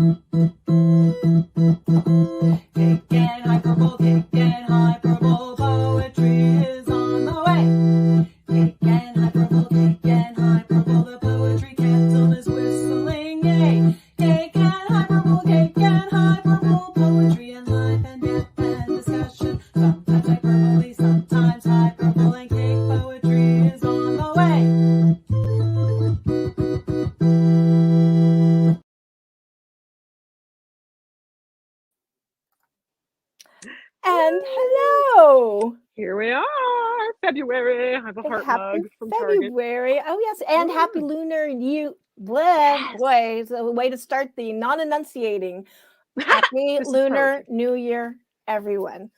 Cake and hyperbole, poetry is on the way. Cake and hyperbole, the poetry kettle is whistling, yay. Cake and hyperbole, poetry and life and death and discussion. Sometimes hyperbole, sometimes hyperbole, and cake poetry is on the way. And hello. Here we are, February. I have a heart mug from February. Target. Oh yes, and happy lunar new. Yes. Boy, it's a way to start the non-enunciating. Happy lunar new year, everyone.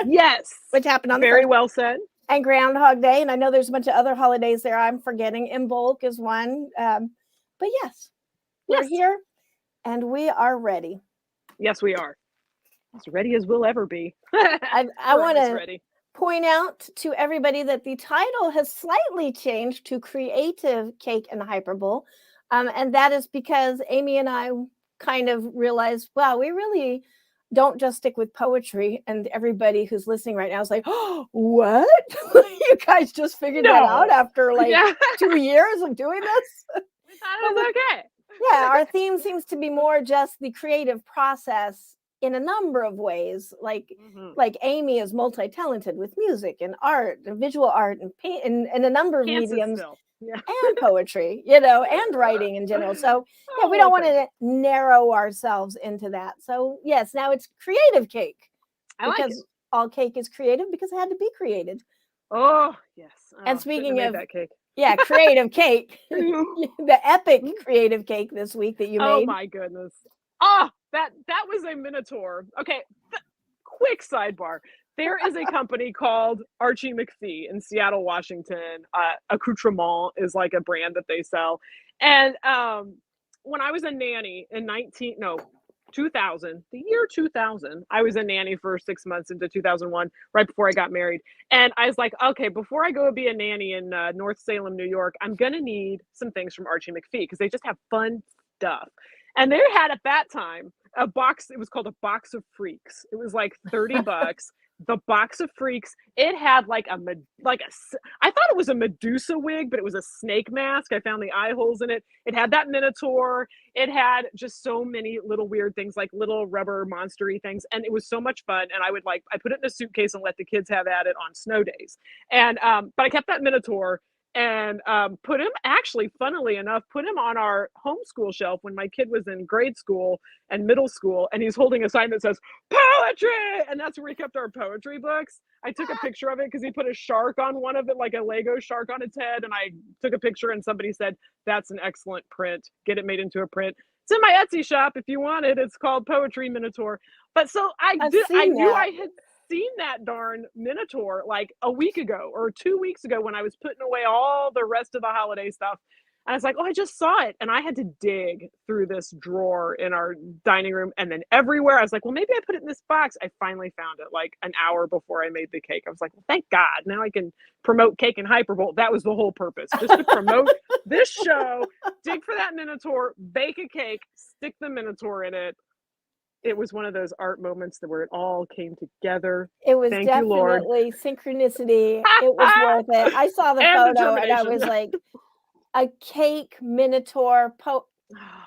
Yes, which happened on very the well said. And Groundhog Day, and I know there's a bunch of other holidays there I'm forgetting. Imbolc is one, but yes, we're here, and we are ready. Yes, we are. As ready as we'll ever be. I want to point out to everybody that the title has slightly changed to Creative Cake and Hyperbole. And that is because Amy and I kind of realized, wow, we really don't just stick with poetry. And everybody who's listening right now is like, oh, what? You guys just figured that out after 2 years of doing this? We thought it was okay. Yeah, our theme seems to be more just the creative process in a number of ways, like Amy is multi-talented with music and art and visual art and paint and a number of mediums and poetry, and writing in general. So we don't want to narrow ourselves into that. So yes, now it's creative cake because all cake is creative because it had to be created. Oh yes. And speaking of that cake. Yeah, creative cake, the epic creative cake this week that you made. Oh my goodness. Oh, that was a Minotaur. Okay, quick sidebar. There is a company called Archie McPhee in Seattle, Washington. Accoutrement is like a brand that they sell. And when I was a nanny in 2000, the year 2000, I was a nanny for 6 months into 2001, right before I got married. And I was like, okay, before I go be a nanny in North Salem, New York, I'm going to need some things from Archie McPhee because they just have fun stuff. And they had at that time a box. It was called a box of freaks. It was like $30. The box of freaks. It had I thought it was a Medusa wig, but it was a snake mask. I found the eye holes in it. It had that Minotaur. It had just so many little weird things, like little rubber monstery things. And it was so much fun. And I put it in a suitcase and let the kids have at it on snow days. And, but I kept that Minotaur and put him, actually, funnily enough, put him on our homeschool shelf when my kid was in grade school and middle school, and he's holding a sign that says poetry, and that's where we kept our poetry books. I took a picture of it because he put a shark on one of it, like a Lego shark on its head, and I took a picture and somebody said, that's an excellent print, get it made into a print. It's in my Etsy shop if you want it. It's called Poetry Minotaur. But so I knew I had seen that darn Minotaur like a week ago or 2 weeks ago when I was putting away all the rest of the holiday stuff. And I was like, oh, I just saw it. And I had to dig through this drawer in our dining room and then everywhere. I was like, well, maybe I put it in this box. I finally found it like an hour before I made the cake. I was like, well, thank God. Now I can promote Cake and Hyperbull. That was the whole purpose, just to promote this show, dig for that Minotaur, bake a cake, stick the Minotaur in it. It was one of those art moments where it all came together. It was definitely synchronicity. It was worth it. I saw the photo and I was like, a cake, Minotaur,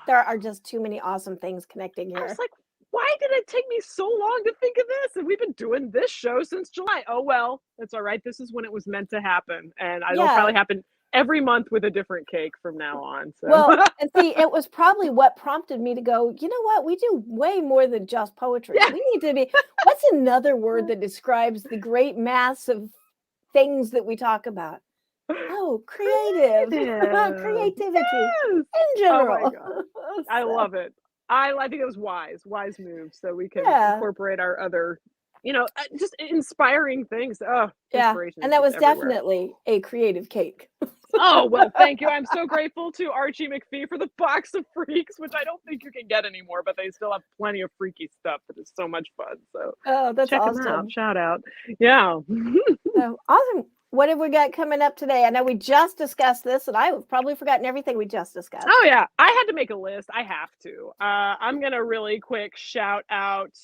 there are just too many awesome things connecting here. I was like, why did it take me so long to think of this? And we've been doing this show since July. Oh, well, it's all right. This is when it was meant to happen. And it'll probably happen every month with a different cake from now on. So. Well, and see, it was probably what prompted me to go, you know what? We do way more than just poetry. Yeah. We need to be, what's another word that describes the great mass of things that we talk about? Oh, creativity in general. Oh I love it. I think it was wise move. So we can incorporate our other, just inspiring things. Oh, inspiration. And that was definitely a creative cake. Oh, well, thank you. I'm so grateful to Archie McPhee for the box of freaks, which I don't think you can get anymore, but they still have plenty of freaky stuff that is so much fun. So that's check awesome. them out. Shout out. Yeah. Awesome. what have we got coming up today? I know we just discussed this, and I've probably forgotten everything we just discussed. Oh yeah, I had to make a list. I have to. I'm gonna really quick shout out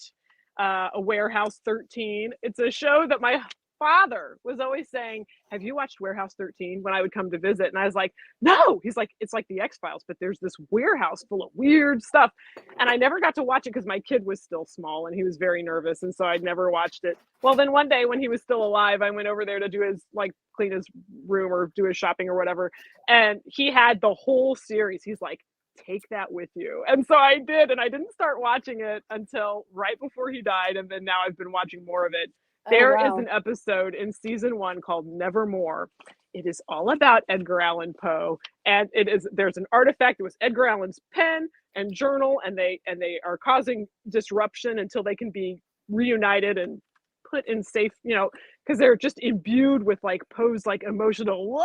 a Warehouse 13. It's a show that my father was always saying, have you watched Warehouse 13, when I would come to visit? And I was like, no. He's like, it's like the X-Files, but there's this warehouse full of weird stuff. And I never got to watch it because my kid was still small and he was very nervous, and so I'd never watched it. Well, then one day when he was still alive, I went over there to do his, like, clean his room or do his shopping or whatever, and he had the whole series. He's like, take that with you. And so I did, and I didn't start watching it until right before he died, and then now I've been watching more of it. There is an episode in season 1 called Nevermore. It is all about Edgar Allan Poe, and there's an artifact. It was Edgar Allan's pen and journal, and they are causing disruption until they can be reunited and put in safe, because they're just imbued with like Poe's like emotional,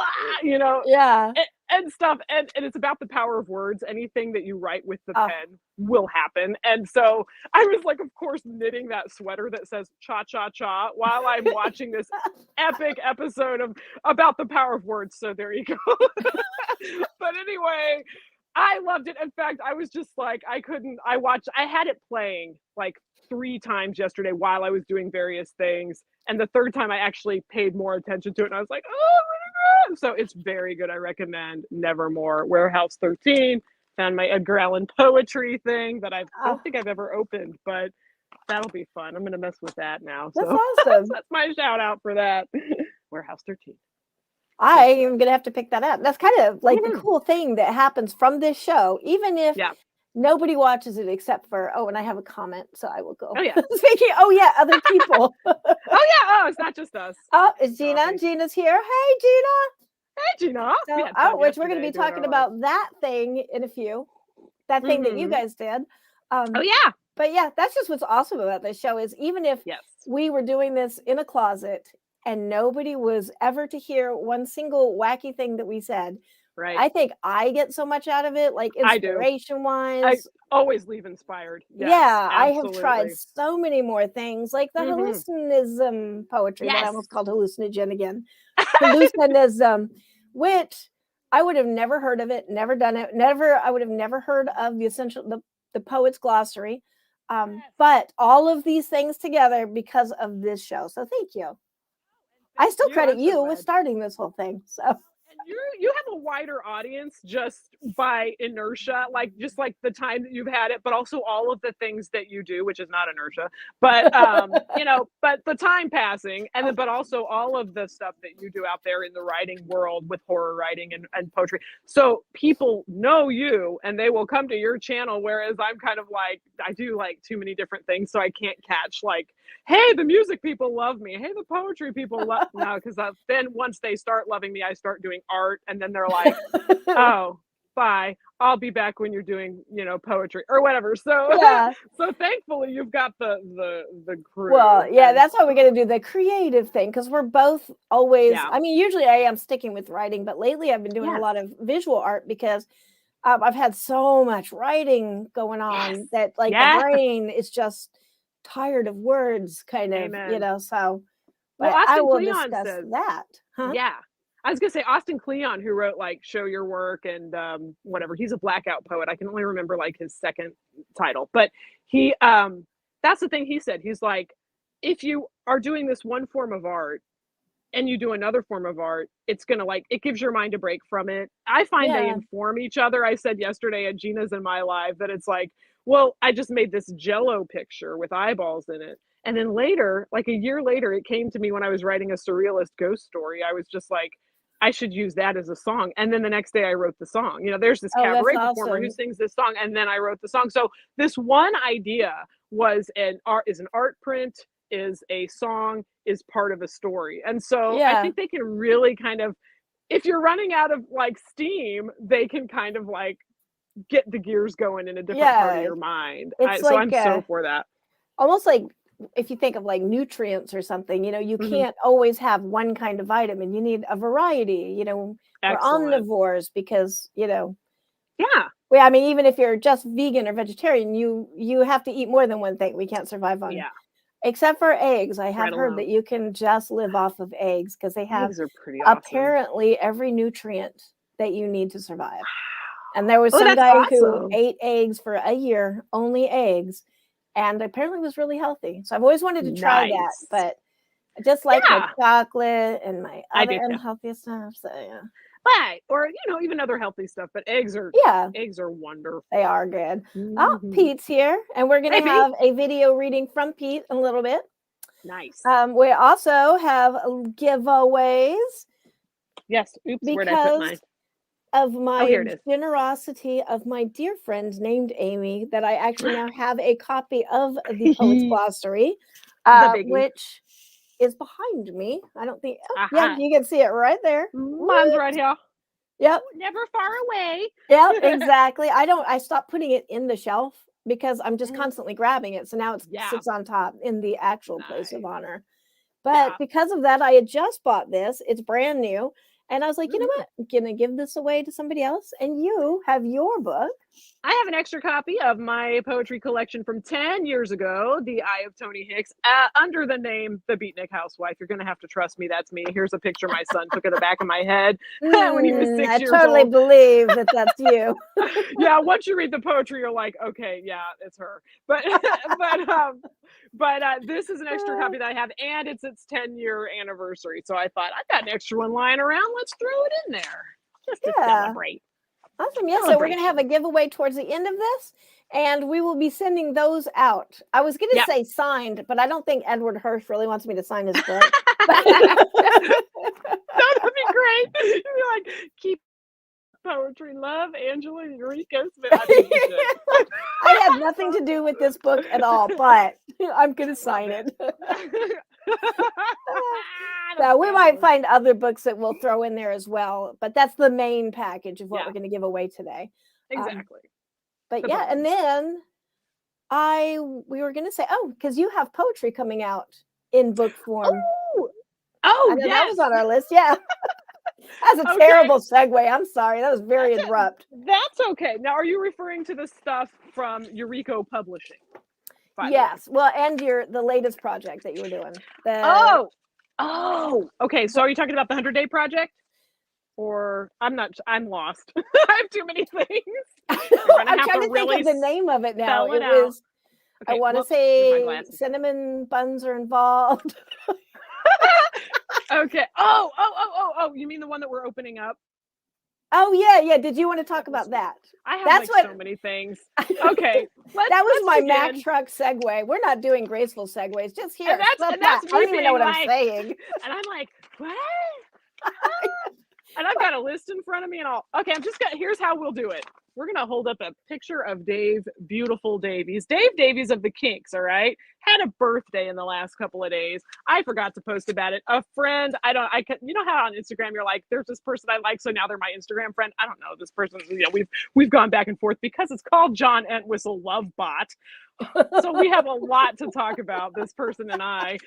and stuff, and it's about the power of words. Anything that you write with the pen will happen. And so I was like, of course, knitting that sweater that says cha cha cha while I'm watching this epic episode about the power of words. So there you go. But anyway, I loved it. In fact, I was just like, I had it playing like 3 times yesterday while I was doing various things, and the third time I actually paid more attention to it, and I was like, oh my God. So it's very good. I recommend Nevermore. Warehouse 13. Found my Edgar Allan poetry thing that I don't think I've ever opened, but that'll be fun. I'm gonna mess with that now. That's so awesome. That's my shout out for that. Warehouse 13. I am gonna have to pick that up. That's kind of like the cool thing that happens from this show, even if nobody watches it except for, and I have a comment, so I will go. Oh yeah. Speaking, other people. It's not just us. It's Gina. Gina's here. Hey, Gina. Hey, Gina. So, which we're going to be talking about that thing in a few. That thing that you guys did. But yeah, that's just what's awesome about this show is even if we were doing this in a closet and nobody was ever to hear one single wacky thing that we said, right? I think I get so much out of it, like inspiration-wise. I always leave inspired. Yes, I have tried so many more things, like the hallucinism poetry that I almost called hallucinogen again. Hallucinism, which I would have never heard of it, never done it, I would have never heard of the poet's glossary. But all of these things together because of this show. So thank you. I still credit you with starting this whole thing. So you have a wider audience just by inertia, like just like the time that you've had it, but also all of the things that you do, which is not inertia, but but the time passing, and then but also all of the stuff that you do out there in the writing world with horror writing and poetry. So people know you and they will come to your channel, whereas I'm kind of like, I do like too many different things, so I can't catch like, hey, the music people love me, hey, the poetry people love no, because then once they start loving me, I start doing art, and then they're like, oh, bye, I'll be back when you're doing poetry or whatever. So so thankfully you've got the crew. Well, that's why we're going to do the creative thing, because we're both always I mean, usually I am sticking with writing, but lately I've been doing a lot of visual art because I've had so much writing going on that like the brain is just tired of words kind of, so but I will discuss that. I was gonna say Austin Kleon, who wrote like Show Your Work and whatever. He's a blackout poet. I can only remember like his second title, but he that's the thing he said. He's like, if you are doing this one form of art and you do another form of art, it's gonna like, it gives your mind a break from it. I find they inform each other. I said yesterday at Gina's and my live that it's like, well, I just made this Jello picture with eyeballs in it. And then later, like a year later, it came to me when I was writing a surrealist ghost story. I was just like, I should use that as a song. And then the next day I wrote the song. There's this cabaret performer who sings this song, and then I wrote the song. So this one idea was an art print, is a song, is part of a story. And so I think they can really kind of, if you're running out of like steam, they can kind of like get the gears going in a different part of your mind. So I'm so for that. Almost like if you think of like nutrients or something, you can't always have one kind of vitamin. You need a variety, we're omnivores because, I mean, even if you're just vegan or vegetarian, you have to eat more than one thing. We can't survive on Except for eggs. I have Right heard along. that you can just live off of eggs because they have Eggs are pretty awesome. apparently every nutrient that you need to survive. And there was Oh, some that's guy who awesome. ate eggs for a year, only eggs, and apparently was really healthy. So I've always wanted to try that, Nice. but I just like my Yeah. chocolate and my I other do too. unhealthy stuff. So yeah. Right. Or, you know, even other healthy stuff, but eggs are Yeah, wonderful. they are good. Oh, Mhm. Pete's here, and we're going Hey, to Pete. have a video reading from Pete in a little bit. Nice. We also have giveaways Yes. Oops, where'd I put mine? because of Oh, my here it is. generosity of my dear friend named Amy that I actually now have a copy of the Poet's Glossary, biggie. which is behind me. I don't think, yeah, Aha. you can see it right there. Mine's Whoop. right here. Yep. Never far away. Yep, exactly. I stopped putting it in the shelf because I'm just Mhm. constantly grabbing it. So now it Yeah. sits on top in the actual place of Nice. honor. But Yeah. because of that, I had just bought this. It's brand new. And I was like, you know Mhm. what? I'm gonna give this away to somebody else. And you have your book. I have an extra copy of my poetry collection from 10 years ago, The Eye of Tony Hicks, under the name The Beatnik Housewife. You're going to have to trust me. That's me. Here's a picture my son took at the back of my head when he was 6 I years totally old. believe that that's you. Yeah, once you read the poetry, you're like, okay, yeah, it's her. But this is an extra copy that I have, and it's its 10-year anniversary. So I thought, I've got an extra one lying around. Let's throw it in there just to celebrate. Awesome. Yeah, so we're going to have a giveaway towards the end of this, and we will be sending those out. I was going to say signed, but I don't think Edward Hirsch really wants me to sign his book. That would be great. You'd be like, keep poetry, love, Angela, Yuriko. I have nothing to do with this book at all, but I'm going to sign it. So we might find other books that we'll throw in there as well, but that's the main package of what we're going to give away today. Exactly. But yeah, and then we were going to say, because you have poetry coming out in book form. Oh, yes. Yes. That was on our list. Yeah. That's a terrible segue. I'm sorry. That was very abrupt. That's okay. Now, are you referring to the stuff from Yuriko Publishing? Yes. Well, and the latest project that you were doing. Okay. So are you talking about the 100-Day Project? Or I'm lost. I have too many things. I'm trying to think of the name of it now. It was, I want to say cinnamon buns are involved. Okay. You mean the one that we're opening up? Oh, yeah. Did you want to talk about that? I have so many things. Okay. That was my Mack truck segue. We're not doing graceful segues. Just here. And that's I don't even know what I'm saying. And I'm like, what? And I've got a list in front of me and all. Okay, here's how we'll do it. We're going to hold up a picture of Dave, beautiful Davies. Dave Davies of the Kinks, all right? Had a birthday in the last couple of days. I forgot to post about it. A friend, you know how on Instagram you're like, there's this person I like, so now they're my Instagram friend. I don't know this person. We've gone back and forth because it's called John Entwistle Love Bot. So we have a lot to talk about, this person and I.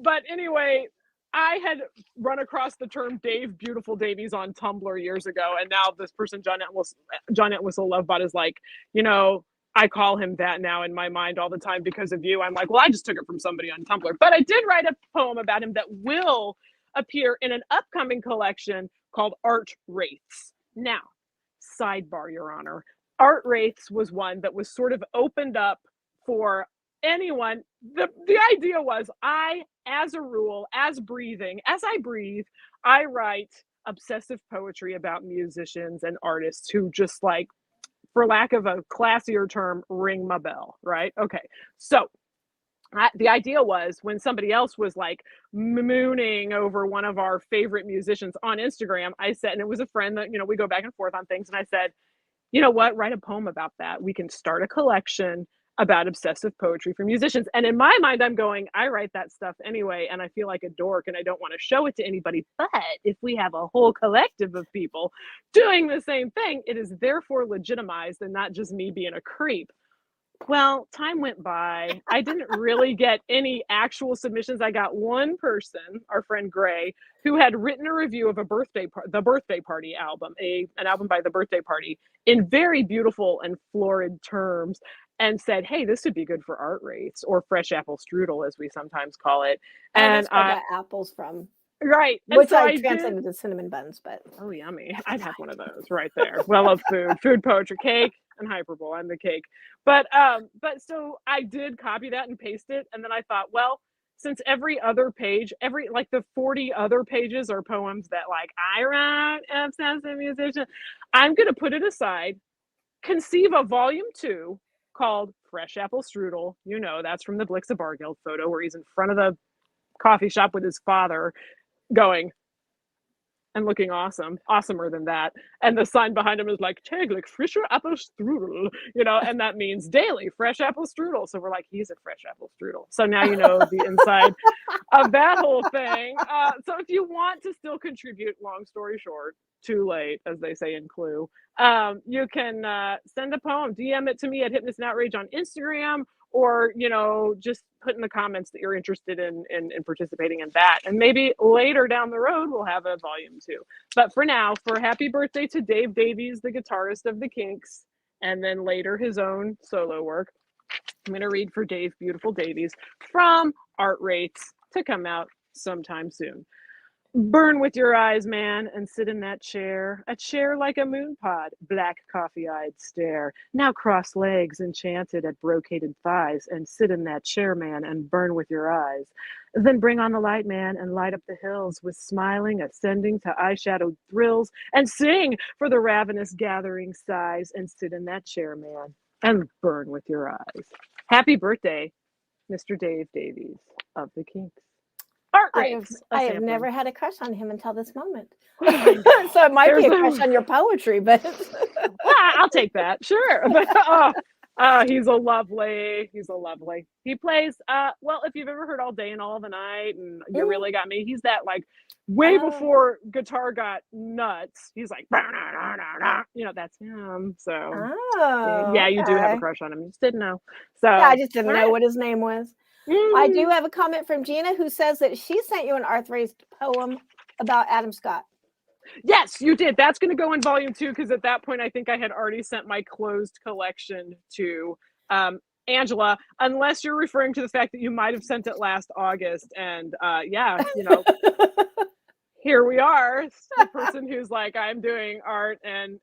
But anyway, I had run across the term Dave Beautiful Davies on Tumblr years ago, and now this person, John Entwistle Lovebot, is like, I call him that now in my mind all the time because of you. I'm like, well, I just took it from somebody on Tumblr. But I did write a poem about him that will appear in an upcoming collection called Art Wraiths. Now, sidebar, Your Honor, Art Wraiths was one that was sort of opened up for anyone. The idea was as a rule, as I breathe, I write obsessive poetry about musicians and artists who just, like, for lack of a classier term, ring my bell, right? Okay. So the idea was when somebody else was like mooning over one of our favorite musicians on Instagram, I said, and it was a friend that, we go back and forth on things. And I said, you know what, write a poem about that. We can start a collection about obsessive poetry for musicians. And in my mind, I'm going, I write that stuff anyway, and I feel like a dork and I don't want to show it to anybody. But if we have a whole collective of people doing the same thing, it is therefore legitimized and not just me being a creep. Well, time went by. I didn't really get any actual submissions. I got one person, our friend Gray, who had written a review of the Birthday Party album, an album by The Birthday Party, in very beautiful and florid terms. and said, hey, this would be good for art rates, or fresh apple strudel, as we sometimes call it. Oh, And that's where I got apples from. right. And Which so I did. translated to cinnamon buns, but Oh, yummy. I'd have one of those right there. Well, I love food, poetry, cake, and Hyperbull. I'm the cake. But so I did copy that and paste it. And then I thought, well, since every other page, like the 40 other pages are poems that like I write, obsessive musician, I'm going to put it aside, conceive a volume 2 called Fresh Apple Strudel. You know, that's from the Blixa Bargild photo where he's in front of the coffee shop with his father going and looking awesomer than that. And the sign behind him is like, täglich frischer apple strudel, you know, and that means daily fresh apple strudel. So we're like, he's a fresh apple strudel. So now you know the inside of that whole thing. So if you want to still contribute, long story short, too late, as they say in Clue, you can send a poem, DM it to me at Hypness and Outrage on Instagram, or, you know, just put in the comments that you're interested in participating in that. And maybe later down the road, we'll have a volume 2. But for now, for happy birthday to Dave Davies, the guitarist of the Kinks, and then later his own solo work, I'm going to read for Dave Beautiful Davies from Art Rates, to come out sometime soon. Burn with your eyes, man, and sit in that chair, a chair like a moon pod, black coffee-eyed stare. Now cross legs, enchanted at brocaded thighs, and sit in that chair, man, and burn with your eyes. Then bring on the light, man, and light up the hills with smiling, ascending to eyeshadowed thrills, and sing for the ravenous gathering sighs, and sit in that chair, man, and burn with your eyes. Happy birthday, Mr. Dave Davies of the Kinks. Art Rates. I have never had a crush on him until this moment. So it might be a crush on your poetry, but I'll take that. Sure. But he's a lovely. He plays well, if you've ever heard All Day and All the Night and You Really Got Me, he's that like way before guitar got nuts. He's like, you know, that's him. So yeah, you do have a crush on him. You just didn't know. So yeah, I just didn't know what his name was. I do have a comment from Gina who says that she sent you an art-raised poem about Adam Scott. Yes, you did. That's going to go in volume 2 because at that point I think I had already sent my closed collection to Angela, unless you're referring to the fact that you might have sent it last August. And yeah, you know, here we are, the person who's like, I'm doing art and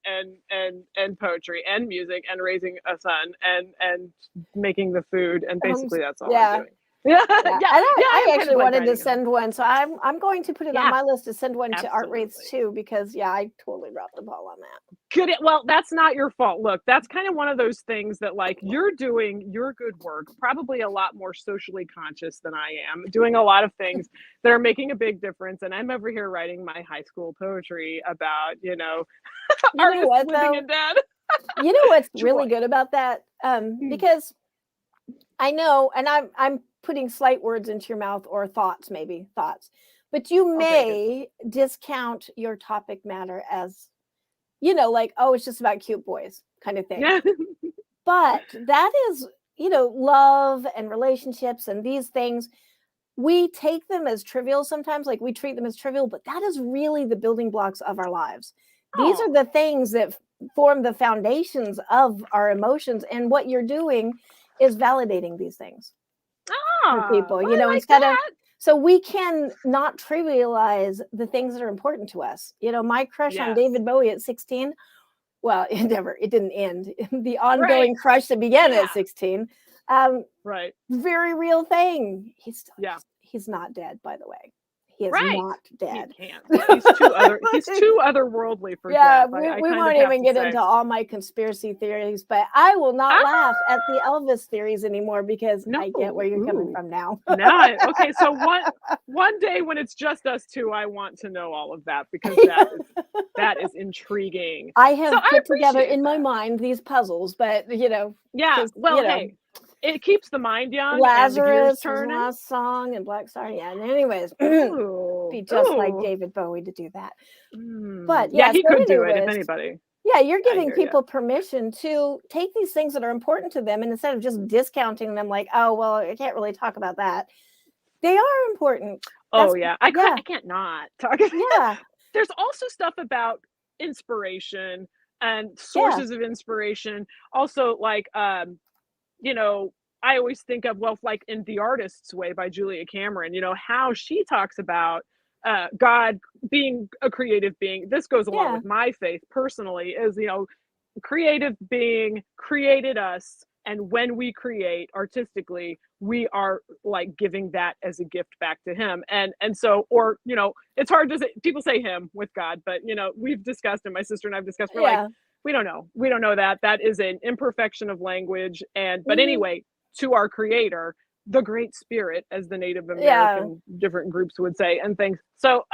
poetry and music and raising a son and making the food, and basically that's all I'm doing. Yeah. I actually wanted to send one, so I'm going to put it on my list to send one to Art Rates too, because I totally dropped the ball on that. Good. Well, that's not your fault. Look, that's kind of one of those things that like you're doing your good work, probably a lot more socially conscious than I am, doing a lot of things that are making a big difference. And I'm over here writing my high school poetry about, you know artists living and dead. You know what's really good about that? Because I know, and I'm putting slight words into your mouth, or thoughts, but you may discount your topic matter as, you know, like, oh, it's just about cute boys kind of thing. Yeah. But that is, you know, love and relationships and these things, we take them as trivial sometimes, like we treat them as trivial, but that is really the building blocks of our lives. These are the things that form the foundations of our emotions, and what you're doing is validating these things for people, you know, instead of, so we can not trivialize the things that are important to us. You know, my crush on David Bowie at 16, well, it didn't end. The ongoing crush that began at 16. Very real thing. He's not dead, by the way. He is not dead. He can't. He's too otherworldly for death. We won't even get into all my conspiracy theories, but I will not laugh at the Elvis theories anymore, because I get where you're coming from now. No, okay, so one day when it's just us two, I want to know all of that, because that is intriguing. I have put together in my mind these puzzles, but you know, hey. It keeps the mind young. Lazarus, Last Song, and Black Star. Yeah. And anyways, be just like David Bowie to do that. But he could do it if anybody. Yeah, you're giving people permission to take these things that are important to them, and instead of just discounting them, like, oh, well, I can't really talk about that. They are important. I can't not talk about that. There's also stuff about inspiration and sources of inspiration. Also, like I always think of, well, like in The Artist's Way by Julia Cameron, how she talks about God being a creative being. This goes along with my faith personally, is, creative being created us. And when we create artistically, we are like giving that as a gift back to him. And so, or, it's hard to say, people say him with God, but, we've discussed, and my sister and I've discussed, we're like, we don't know. We don't know that. That is an imperfection of language. But anyway, to our creator, the Great Spirit, as the Native American different groups would say, and things. So,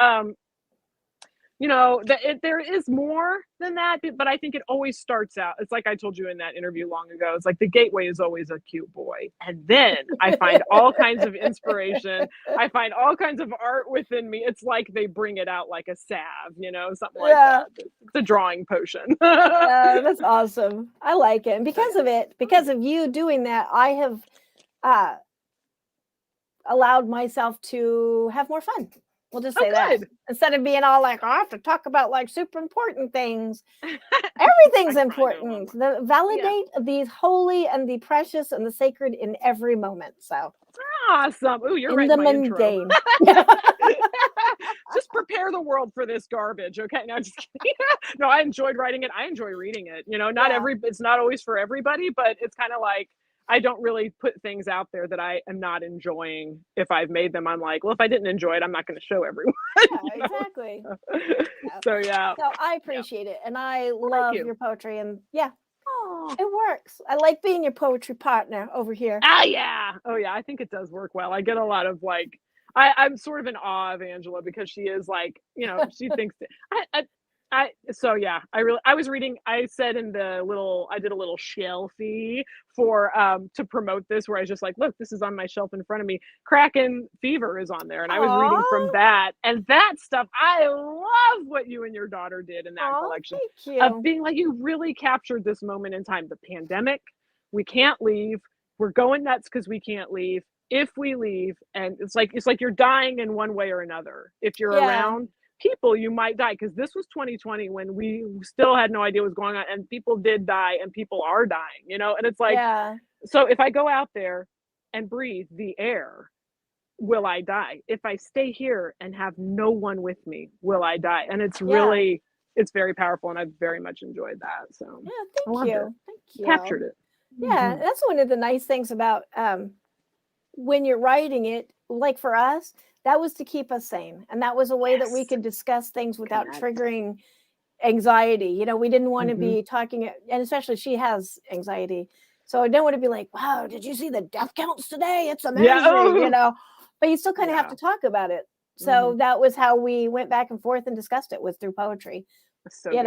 there is more than that, but I think it always starts out. It's like I told you in that interview long ago. It's like the gateway is always a cute boy. And then I find all kinds of inspiration. I find all kinds of art within me. It's like they bring it out like a salve, something like that. It's a drawing potion. That's awesome. I like it. And because of you doing that, I have allowed myself to have more fun. We'll just say that. Instead of being all like, I have to talk about like super important things. Everything's important. Validate the holy and the precious and the sacred in every moment. So awesome. Ooh, you're in right. The mundane. Just prepare the world for this garbage. Okay. No, just kidding. No, I enjoyed writing it. I enjoy reading it. It's not always for everybody, but it's kind of like, I don't really put things out there that I am not enjoying. If I've made them, I'm like, well, if I didn't enjoy it, I'm not going to show everyone. Exactly. So yeah. So I appreciate it, and I love your poetry, and it works. I like being your poetry partner over here. Oh yeah. I think it does work well. I get a lot of like, I'm sort of in awe of Angela, because she is like, she thinks that, I was reading, I said I did a little shelfie for, to promote this, where I was just like, look, this is on my shelf in front of me. Kraken Fever is on there. And I was reading from that, and that stuff. I love what you and your daughter did in that collection. Thank you. Of being like, you really captured this moment in time, the pandemic. We can't leave. We're going nuts because we can't leave. If we leave, and it's like you're dying in one way or another. If you're around people, you might die, because this was 2020 when we still had no idea what was going on, and people did die, and people are dying, and it's like, so if I go out there and breathe the air, will I die? If I stay here and have no one with me, will I die? And it's really, it's very powerful, and I very much enjoyed that. So thank you. Captured it. Yeah, that's one of the nice things about when you're writing it, like for us, that was to keep us sane. And that was a way that we could discuss things without triggering anxiety. We didn't want to be talking, and especially she has anxiety. So I don't want to be like, wow, did you see the death counts today? It's amazing, but you still kind of have to talk about it. So that was how we went back and forth and discussed it, was through poetry. So good.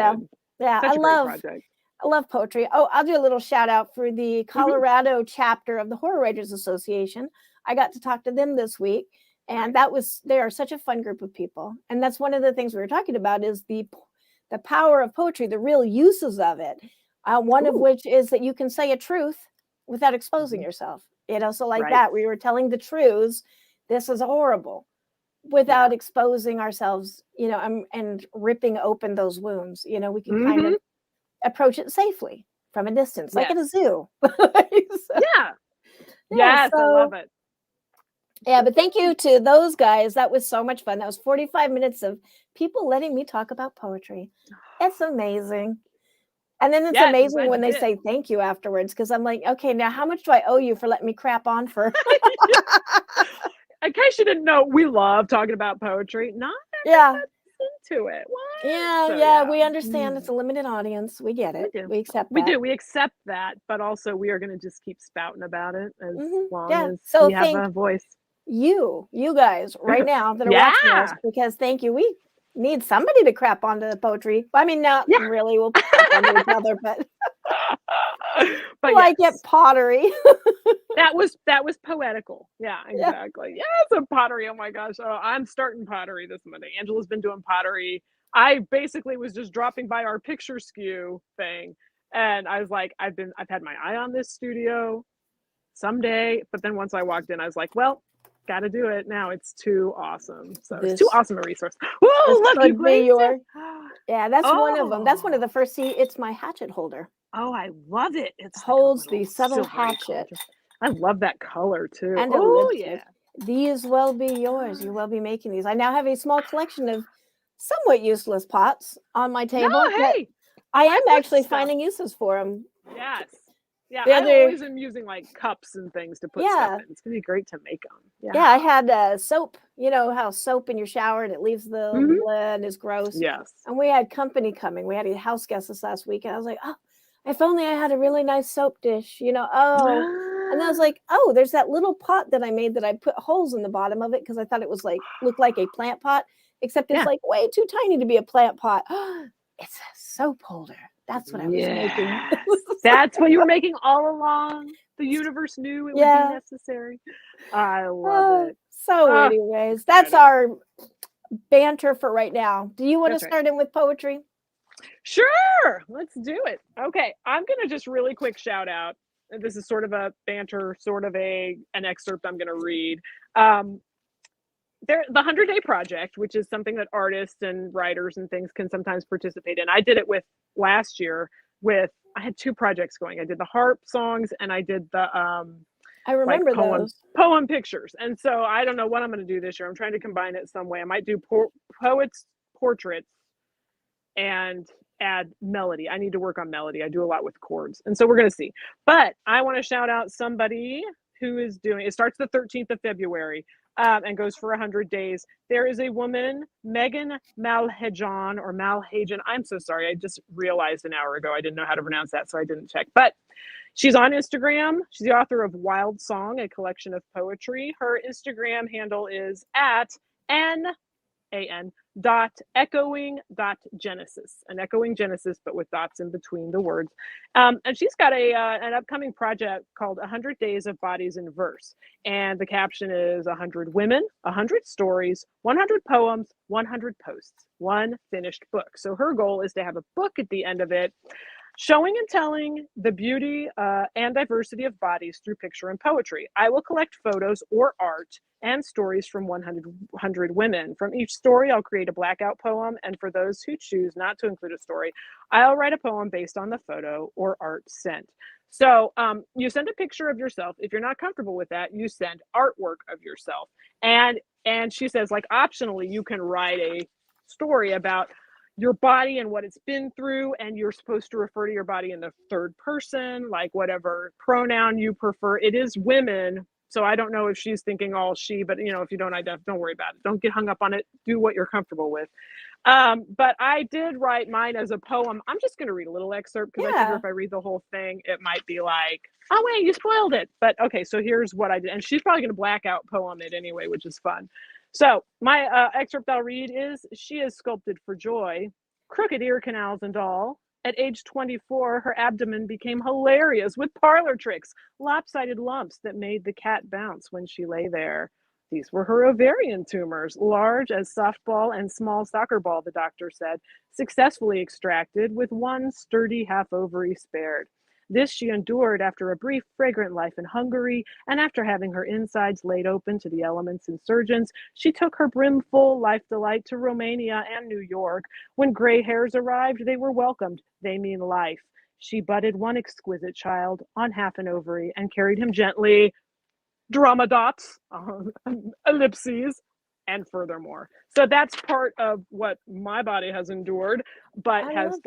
Yeah, Such I love poetry. Oh, I'll do a little shout out for the Colorado chapter of the Horror Writers Association. I got to talk to them this week. And they are such a fun group of people. And that's one of the things we were talking about, is the power of poetry, the real uses of it. One of which is that you can say a truth without exposing yourself. So like that, we were telling the truths. This is horrible, without exposing ourselves, and ripping open those wounds. We can kind of approach it safely from a distance, like at a zoo. Yes, I love it. Yeah, but thank you to those guys. That was so much fun. That was 45 minutes of people letting me talk about poetry. It's amazing. And then it's amazing when they say thank you afterwards, because I'm like, okay, now how much do I owe you for letting me crap on for? In case you didn't know, we love talking about poetry. Not into it. What? We understand it's a limited audience. We get it. We accept that. We accept that, but also we are going to just keep spouting about it as long as we have a voice. You guys right now that are watching us, because thank you. We need somebody to crap onto the poetry. I mean, not really, we'll crap onto each other, but like it pottery. that was poetical. Yeah, exactly. So pottery. Oh my gosh. Oh, I'm starting pottery this Monday. Angela's been doing pottery. I basically was just dropping by our picture skew thing, and I was like, I've had my eye on this studio someday, but then once I walked in, I was like, well, got to do it now. It's too awesome. So it's This- too awesome a resource. Whoa, this look, you could be placed your- it. Yeah, that's one of them. That's one of Oh. the first. See, it's my hatchet holder. Oh, I love it. It's like a Holds little the subtle silvery hatchet. color. I love that color too. And a Oh lipstick. yeah. These will be yours. You will be making these. I now have a small collection of somewhat useless pots on my table. No, that hey. I am put actually stuff. finding uses for them. Yes. Yeah, The I other- always am using like cups and things to put Yeah. stuff in. It's gonna be great to make them. Yeah, I had soap. You know how soap in your shower and it leaves the Mhm. blood and is gross. Yes. And we had company coming. We had a house guest this last week, and I was like, oh, if only I had a really nice soap dish. You know, oh. And then I was like, oh, there's that little pot that I made that I put holes in the bottom of it because I thought it was like looked like a plant pot, except it's Yeah. like way too tiny to be a plant pot. It's a soap holder. That's what I was making. Yes. That's what you were making all along. The universe knew it would Yeah. be necessary. I love it. So, Ah, anyways, that's excited. our banter for right now. Do you want That's to right. start in with poetry? Sure, let's do it. Okay, I'm gonna just really quick shout out. And this is sort of a banter, sort of an excerpt I'm gonna read. The 100-Day Project, which is something that artists and writers and things can sometimes participate in. I did it with last year with, I had 2 projects going. I did the harp songs and I did the I remember like those. poem pictures. And so I don't know what I'm going to do this year. I'm trying to combine it some way. I might do poets portraits and add melody. I need to work on melody. I do a lot with chords. And so we're going to see. But I want to shout out somebody who is doing, it starts the 13th of February and goes for 100 days. There is a woman, Megan Malhajan or Malhajan. I'm so sorry. I just realized an hour ago I didn't know how to pronounce that, so I didn't check. But she's on Instagram. She's the author of Wild Song, a collection of poetry. Her Instagram handle is at echoing.genesis, an echoing Genesis, but with dots in between the words. And she's got an upcoming project called 100 Days of Bodies in Verse. And the caption is 100 women, 100 stories, 100 poems, 100 posts, one finished book. So her goal is to have a book at the end of it, showing and telling the beauty and diversity of bodies through picture and poetry. I will collect photos or art and stories from 100 women. From each story, I'll create a blackout poem. And for those who choose not to include a story, I'll write a poem based on the photo or art sent. So you send a picture of yourself. If you're not comfortable with that, you send artwork of yourself. And she says, like, optionally, you can write a story about your body and what it's been through, and you're supposed to refer to your body in the third person, like whatever pronoun you prefer. It is women, so I don't know if she's thinking all she, but if you don't, don't worry about it. Don't get hung up on it. Do what you're comfortable with. But I did write mine as a poem. I'm just going to read a little excerpt because I figure if I read the whole thing, it might be like, oh wait, you spoiled it. But okay, so here's what I did, and she's probably going to blackout poem it anyway, which is fun. So my excerpt I'll read is, she is sculpted for joy, crooked ear canals and all. At age 24, her abdomen became hilarious with parlor tricks, lopsided lumps that made the cat bounce when she lay there. These were her ovarian tumors, large as softball and small soccer ball, the doctor said, successfully extracted with one sturdy half ovary spared. This she endured after a brief, fragrant life in Hungary, and after having her insides laid open to the elements and surgeons, she took her brimful life delight to Romania and New York. When gray hairs arrived, they were welcomed. They mean life. She budded one exquisite child on half an ovary and carried him gently, drama dots, ellipses, and furthermore. So that's part of what my body has endured, but has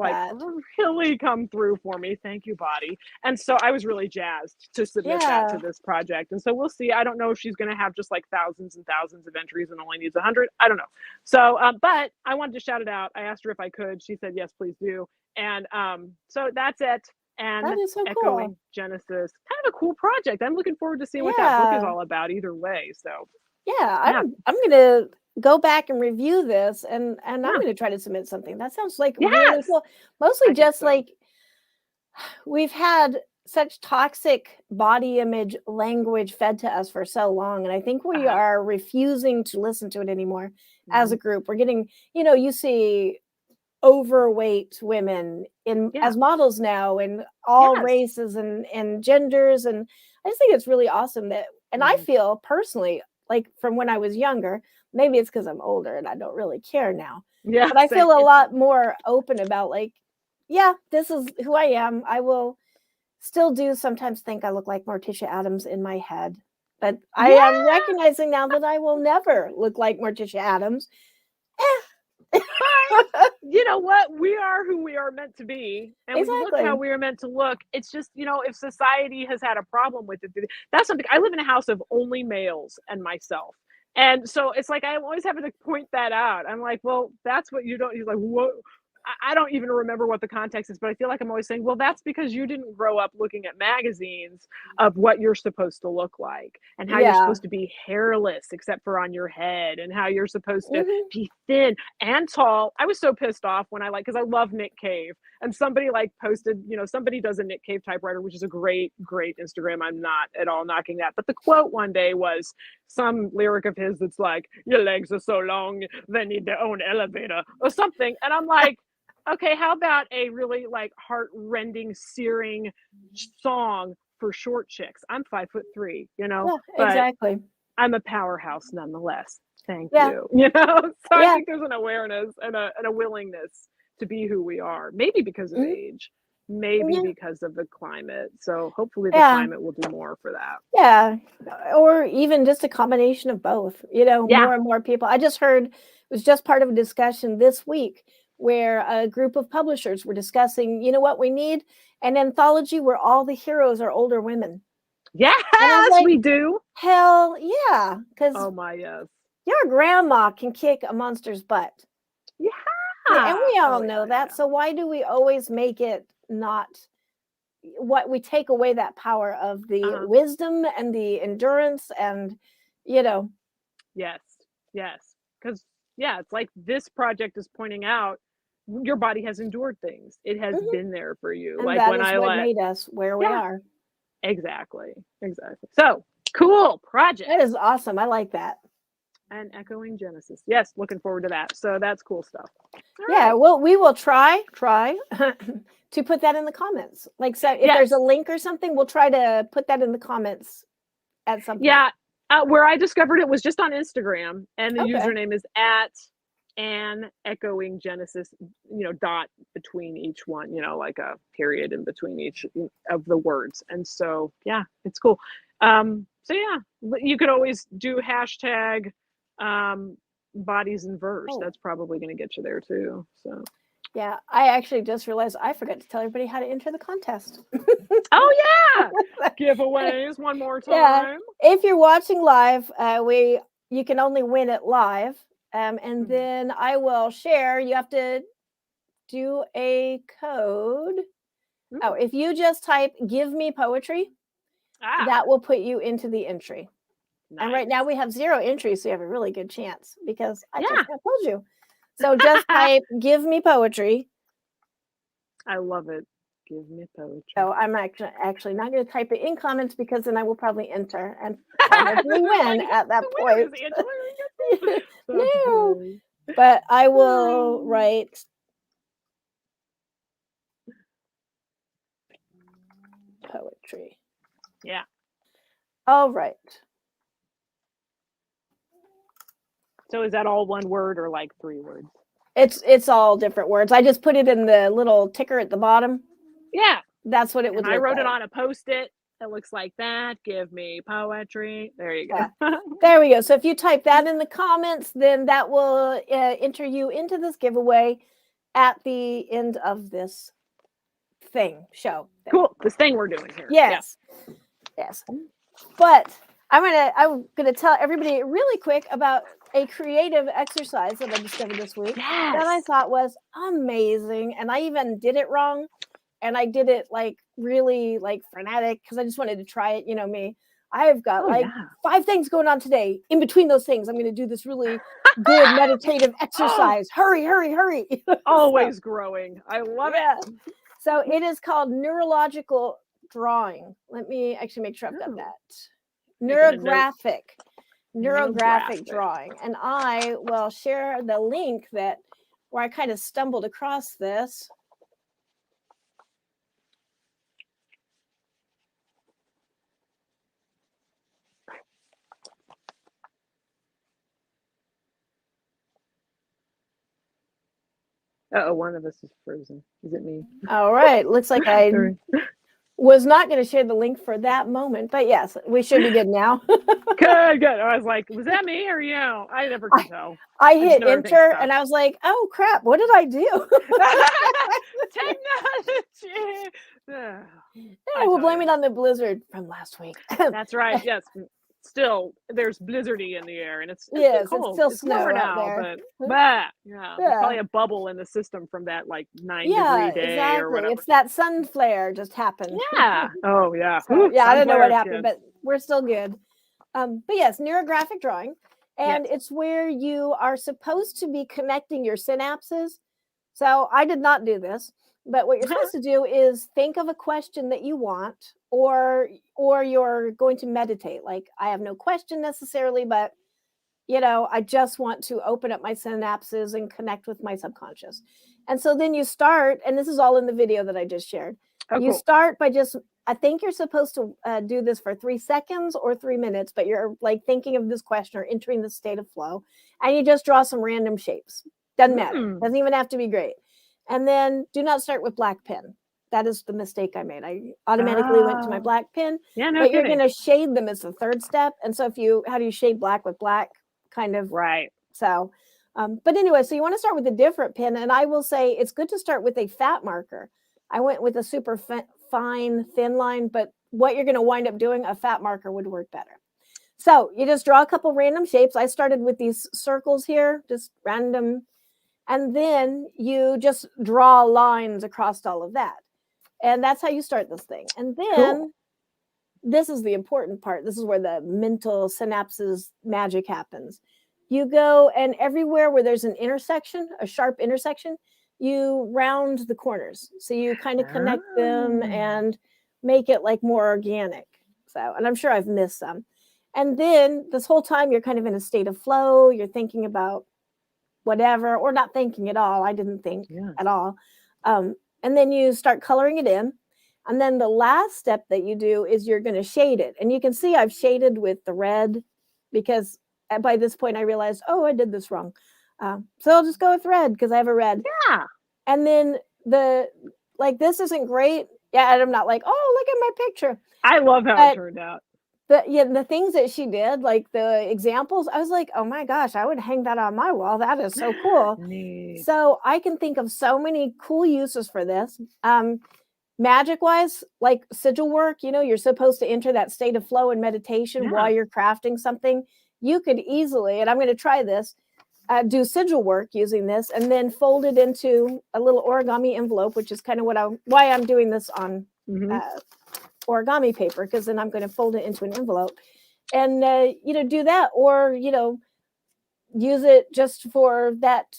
really come through for me. Thank you, body. And so I was really jazzed to submit that to this project. And so we'll see. I don't know if she's going to have just like thousands and thousands of entries and only needs 100. I don't know. So, but I wanted to shout it out. I asked her if I could. She said, yes, please do. And so that's it. And that is so echoing cool. Genesis, kind of a cool project. I'm looking forward to seeing what that book is all about either way. So I'm going to go back and review this, and I'm going to try to submit something. That sounds like really cool. Mostly just like we've had such toxic body image language fed to us for so long, and I think we are refusing to listen to it anymore as a group. We're getting, you see overweight women as models now in all races and genders, and I just think it's really awesome that, and I feel personally like from when I was younger. Maybe it's because I'm older and I don't really care now. Yeah. But I same. feel a lot more open about like, yeah, this is who I am. I will still do sometimes think I look like Morticia Adams in my head. But I am recognizing now that I will never look like Morticia Adams. You know what? We are who we are meant to be, and we look how we are meant to look. It's just, you know, if society has had a problem with it, that's something. I live in a house of only males and myself, and so it's like I'm always having to point that out. I'm like, well, that's what you don't. He's like, what? I don't even remember what the context is, but I feel like I'm always saying, well, that's because you didn't grow up looking at magazines of what you're supposed to look like and how you're supposed to be hairless except for on your head and how you're supposed to be thin and tall. I was so pissed off when because I love Nick Cave, and somebody like posted, you know, somebody does a Nick Cave typewriter, which is a great Instagram. I'm not at all knocking that. But the quote one day was some lyric of his that's like, your legs are so long, they need their own elevator or something. And I'm like, okay, how about a really like heart-rending, searing song for short chicks? I'm 5'3", you know, Yeah, exactly. I'm a powerhouse nonetheless. Thank you. You know, so I think there's an awareness and a willingness to be who we are. Maybe because of age, maybe because of the climate. So hopefully the climate will do more for that. Yeah, or even just a combination of both. You know, more and more people. I just heard it was just part of a discussion this week where a group of publishers were discussing, you know what, we need an anthology where all the heroes are older women. Yes, like, we do. Hell yeah. Because your grandma can kick a monster's butt. Yeah. And we all know that. So why do we always make it not what we take away that power of the wisdom and the endurance and, you know. Yes. Because, it's like this project is pointing out your body has endured things. It has been there for you. And like that when is what made us where we are. Exactly. So cool project. That is awesome. I like that. And echoing Genesis. Yes, looking forward to that. So that's cool stuff. Well, we will try to put that in the comments. Like, so if there's a link or something, we'll try to put that in the comments at some point. Yeah. Where I discovered it was just on Instagram, and the username is @and echoing Genesis, you know, dot between each one, you know, like a period in between each of the words. And so, it's cool. So you could always do hashtag bodies in verse. That's probably going to get you there too. So yeah, I actually just realized I forgot to tell everybody how to enter the contest. Oh yeah, giveaways one more time. Yeah. If you're watching live, you can only win it live, and then I will share. You have to do a code. Oh, if you just type "give me poetry," that will put you into the entry. Nice. And right now we have 0 entries, so you have a really good chance because I just told you. So just type "give me poetry." I love it. Give me poetry. So I'm actually not going to type it in comments because then I will probably enter and probably win at that point. No, but I will write poetry. Yeah. All right. So is that all one word or like 3 words? It's all different words. I just put it in the little ticker at the bottom. Yeah. That's what it would look like. I wrote it on a Post-it. It looks like that. Give me poetry. There you go. Yeah. There we go. So if you type that in the comments, then that will enter you into this giveaway at the end of this show. Cool. This thing we're doing here. Yes. Yeah. Yes. But I'm gonna tell everybody really quick about a creative exercise that I discovered this week that I thought was amazing. And I even did it wrong. And I did it like really like frenetic because I just wanted to try it. You know me. I've got 5 things going on today. In between those things, I'm going to do this really good meditative exercise. Hurry. Always growing. I love it. So it is called Neurological Drawing. Let me actually make sure I've got that. Neurographic drawing. And I will share the link where I kind of stumbled across this. Uh-oh, one of us is frozen. Is it me? All right. Looks like I Sorry. was not going to share the link for that moment, but yes, we should be good now. Good. I was like, was that me or you? I never could tell. I hit know everything's enter stopped. and I was like, oh crap, what did I do? Technology. Yeah, we'll blame it on the blizzard from last week. That's right. Yes. Still, there's blizzardy in the air, and it's Yes, cold. it's still It's snow warmer out now, there. but yeah, there's Yeah. probably a bubble in the system from that like 9 Yeah, degree day exactly. or whatever. It's that sun flare just happened. Yeah. Oh yeah. So, Ooh, yeah, I don't know what sunflare, happened, kids. but we're still good. But yes, neurographic drawing. And Yes. it's where you are supposed to be connecting your synapses. So I did not do this, but what you're supposed to do is think of a question that you want, or you're going to meditate. Like, I have no question necessarily, but I just want to open up my synapses and connect with my subconscious. And so then you start, and this is all in the video that I just shared. Oh, You cool. start by just, I think you're supposed to do this for 3 seconds or 3 minutes, but you're like thinking of this question or entering the state of flow, and you just draw some random shapes. Doesn't matter. Doesn't even have to be great. And then do not start with black pen. That is the mistake I made. I automatically went to my black pen. Yeah, no but kidding. You're going to shade them as the third step. And so how do you shade black with black? Kind of. Right. So, but anyway, so you want to start with a different pen. And I will say it's good to start with a fat marker. I went with a super fine, thin line, but what you're going to wind up doing, a fat marker would work better. So you just draw a couple random shapes. I started with these circles here, just random. And then you just draw lines across all of that. And that's how you start this thing. And then this is the important part. This is where the mental synapses magic happens. You go, and everywhere where there's an intersection, a sharp intersection, you round the corners. So you kind of connect them and make it like more organic. So, and I'm sure I've missed some. And then this whole time you're kind of in a state of flow. You're thinking about whatever, or not thinking at all. I didn't think at all. And then you start coloring it in. And then the last step that you do is you're going to shade it. And you can see I've shaded with the red, because by this point I realized, oh, I did this wrong. So I'll just go with red because I have a red. Yeah. And then this isn't great. Yeah, and I'm not like, oh, look at my picture. I love how it turned out. The things that she did, like the examples, I was like, oh my gosh, I would hang that on my wall. That is so cool. Neat. So I can think of so many cool uses for this. Magic wise, like sigil work, you're supposed to enter that state of flow and meditation while you're crafting something. You could easily, and I'm going to try this, do sigil work using this, and then fold it into a little origami envelope, which is kind of why I'm doing this on origami paper, because then I'm going to fold it into an envelope and do that, or use it just for that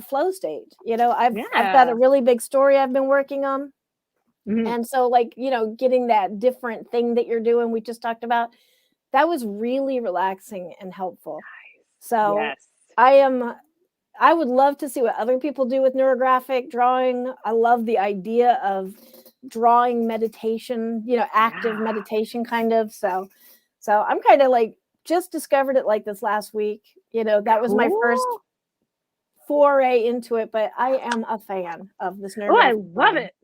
flow state. I've got a really big story I've been working on. And so getting that different thing that you're doing, we just talked about, that was really relaxing and helpful. So I would love to see what other people do with neurographic drawing. I love the idea of drawing meditation, active meditation kind of. So I'm kind of like just discovered it like this last week. That was my first foray into it, but I am a fan of this neurographic. Oh, I love it.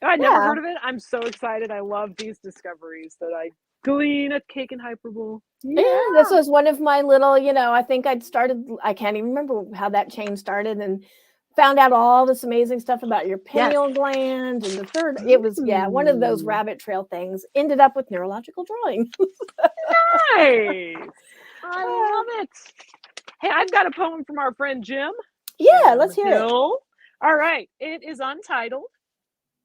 I'd never heard of it. I'm so excited. I love these discoveries that I glean at Cake and Hyperbull. Yeah, this was one of my little, I think I can't even remember how that chain started, and found out all this amazing stuff about your pineal gland and the third. It was, one of those rabbit trail things. Ended up with neurological drawing. Nice. I love it. Hey, I've got a poem from our friend Jim. Yeah, let's hear it. All right. It is untitled.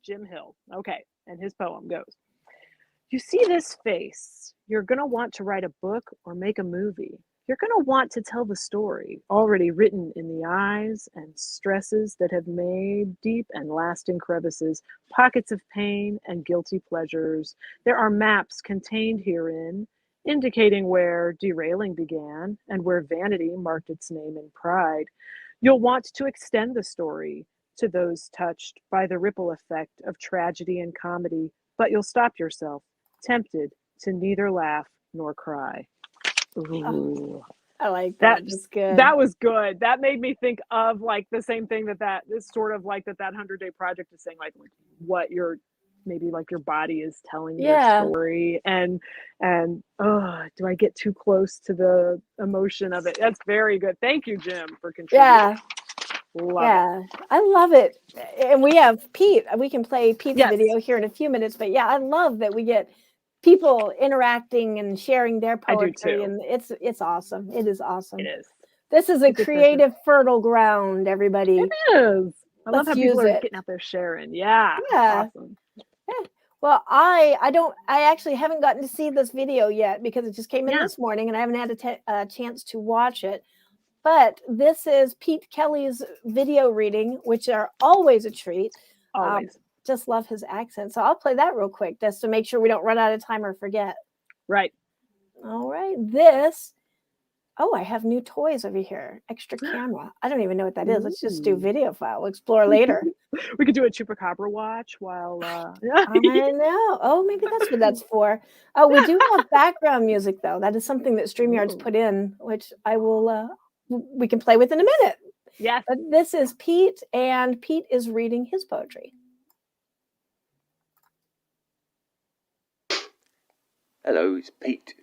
Jim Hill. Okay. And his poem goes, you see this face, you're going to want to write a book or make a movie. You're going to want to tell the story already written in the eyes and stresses that have made deep and lasting crevices, pockets of pain and guilty pleasures. There are maps contained herein, indicating where derailing began and where vanity marked its name in pride. You'll want to extend the story to those touched by the ripple effect of tragedy and comedy, but you'll stop yourself, tempted to neither laugh nor cry. Ooh. I like that. That's good. That was good. That made me think of like the same thing that is sort of like that 100-day project is saying, like what your maybe like your body is telling your story, and do I get too close to the emotion of it? That's very good. Thank you, Jim, for contributing. Love it. I love it. And we have Pete. We can play Pete's video here in a few minutes, but I love that we get people interacting and sharing their poetry, and it's awesome. It is awesome. It is. This is a creative, fertile ground, everybody. It is. I love how people are getting out there sharing. Yeah. Awesome. Well, I actually haven't gotten to see this video yet because it just came in this morning and I haven't had a chance to watch it. But this is Pete Kelly's video reading, which are always a treat. Always. Just love his accent. So I'll play that real quick just to make sure we don't run out of time or forget. Right. All right. I have new toys over here. Extra camera. I don't even know what that is. Let's just do video file. We'll explore later. We could do a Chupacabra watch while... I know. Oh, maybe that's what that's for. Oh, we do have background music, though. That is something that StreamYard's put in, which I will... we can play with in a minute. Yes. But this is Pete, and Pete is reading his poetry. Hello, it's Pete.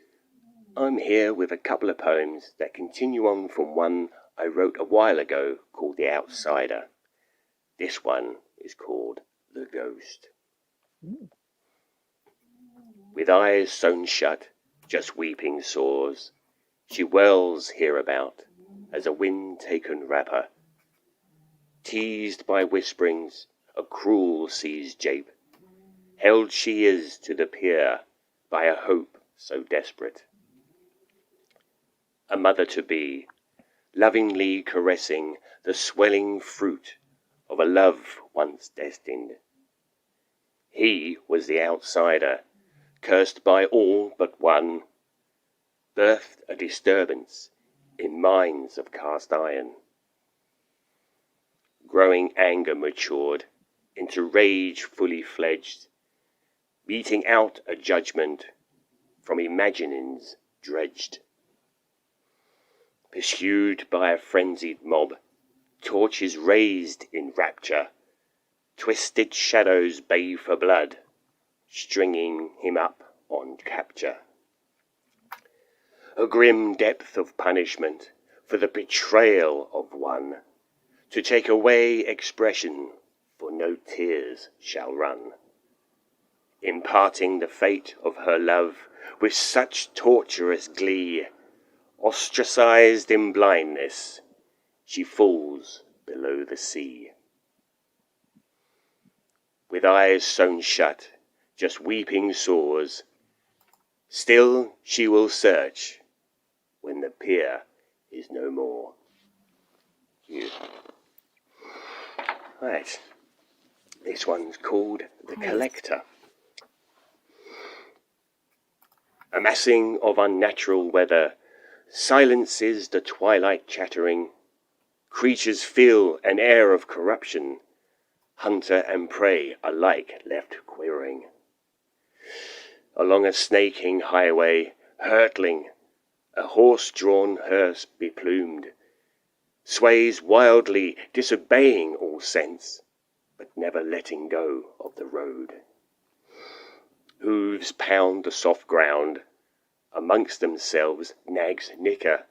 I'm here with a couple of poems that continue on from one I wrote a while ago called The Outsider. This one is called The Ghost. With eyes sewn shut, just weeping sores, she whirls hereabout as a wind-taken wrapper. Teased by whisperings, a cruel sea's jape, held she is to the pier by a hope so desperate. A mother-to-be, lovingly caressing the swelling fruit of a love once destined. He was the outsider, cursed by all but one, birthed a disturbance in minds of cast iron. Growing anger matured into rage fully fledged, meting out a judgment from imaginings dredged. Pursued by a frenzied mob, torches raised in rapture, twisted shadows bay for blood, stringing him up on capture. A grim depth of punishment for the betrayal of one, to take away expression, for no tears shall run. Imparting the fate of her love with such torturous glee, ostracized in blindness, she falls below the sea. With eyes sewn shut, just weeping sores, still she will search when the pier is no more. Right, this one's called The Collector. A massing of unnatural weather silences the twilight chattering. Creatures feel an air of corruption, hunter and prey alike left quivering. Along a snaking highway, hurtling, a horse-drawn hearse beplumed, sways wildly, disobeying all sense, but never letting go of the road. Hooves pound the soft ground, amongst themselves nags nicker,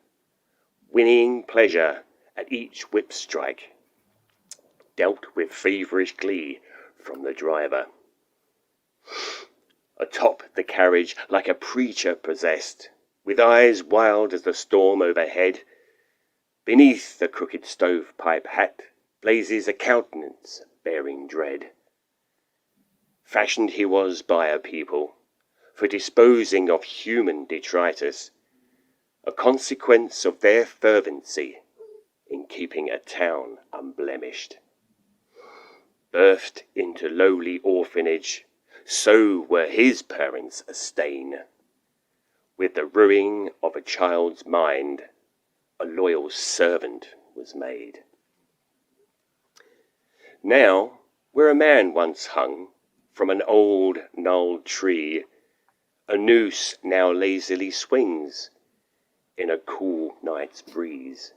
whinnying pleasure at each whip strike, dealt with feverish glee from the driver. Atop the carriage like a preacher possessed, with eyes wild as the storm overhead, beneath the crooked stovepipe hat blazes a countenance bearing dread. Fashioned he was by a people for disposing of human detritus, a consequence of their fervency in keeping a town unblemished. Birthed into lowly orphanage, so were his parents a stain. With the ruin of a child's mind, a loyal servant was made. Now, where a man once hung from an old gnarled tree, a noose now lazily swings, in a cool night's breeze.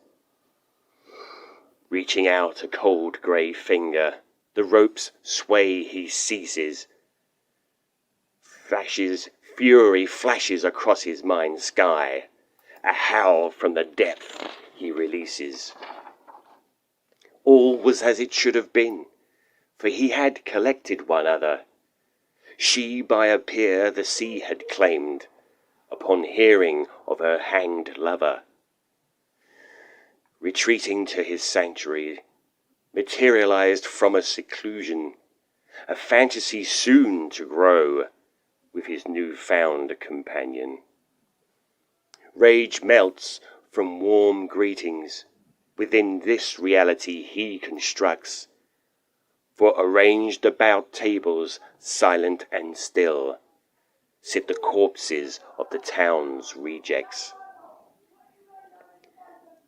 Reaching out a cold grey finger, the rope's sway he seizes. Fury flashes across his mind's sky. A howl from the depth he releases. All was as it should have been, for he had collected one other. She by a pier the sea had claimed, upon hearing of her hanged lover. Retreating to his sanctuary, materialized from a seclusion, a fantasy soon to grow with his new-found companion. Rage melts from warm greetings within this reality he constructs, for arranged about tables, silent and still, sit the corpses of the town's rejects.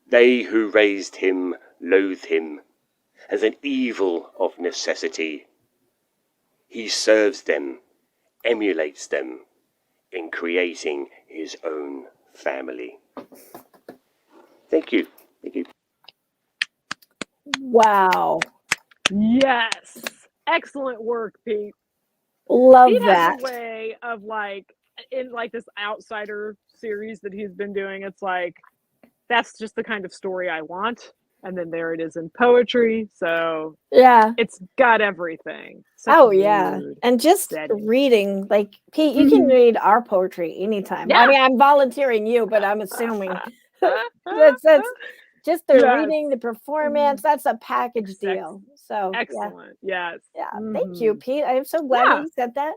They who raised him loathe him as an evil of necessity. He serves them, emulates them in creating his own family. Thank you. Thank you. Wow. Yes. Excellent work, Pete. Love Pete that. has a way of like, in like this Outsider series that he's been doing, it's like, that's just the kind of story I want. And then there it is in poetry. So Yeah. it's got everything. Such Oh, yeah. mood, And just setting. reading, like, Pete, you can read our poetry anytime. Yeah. I mean, I'm volunteering you, but I'm assuming that's just the Yes. reading, the performance, that's a package deal. So, Excellent. Yes. yeah. Thank you, Mhm. Pete. I am so glad Yeah. that you said that.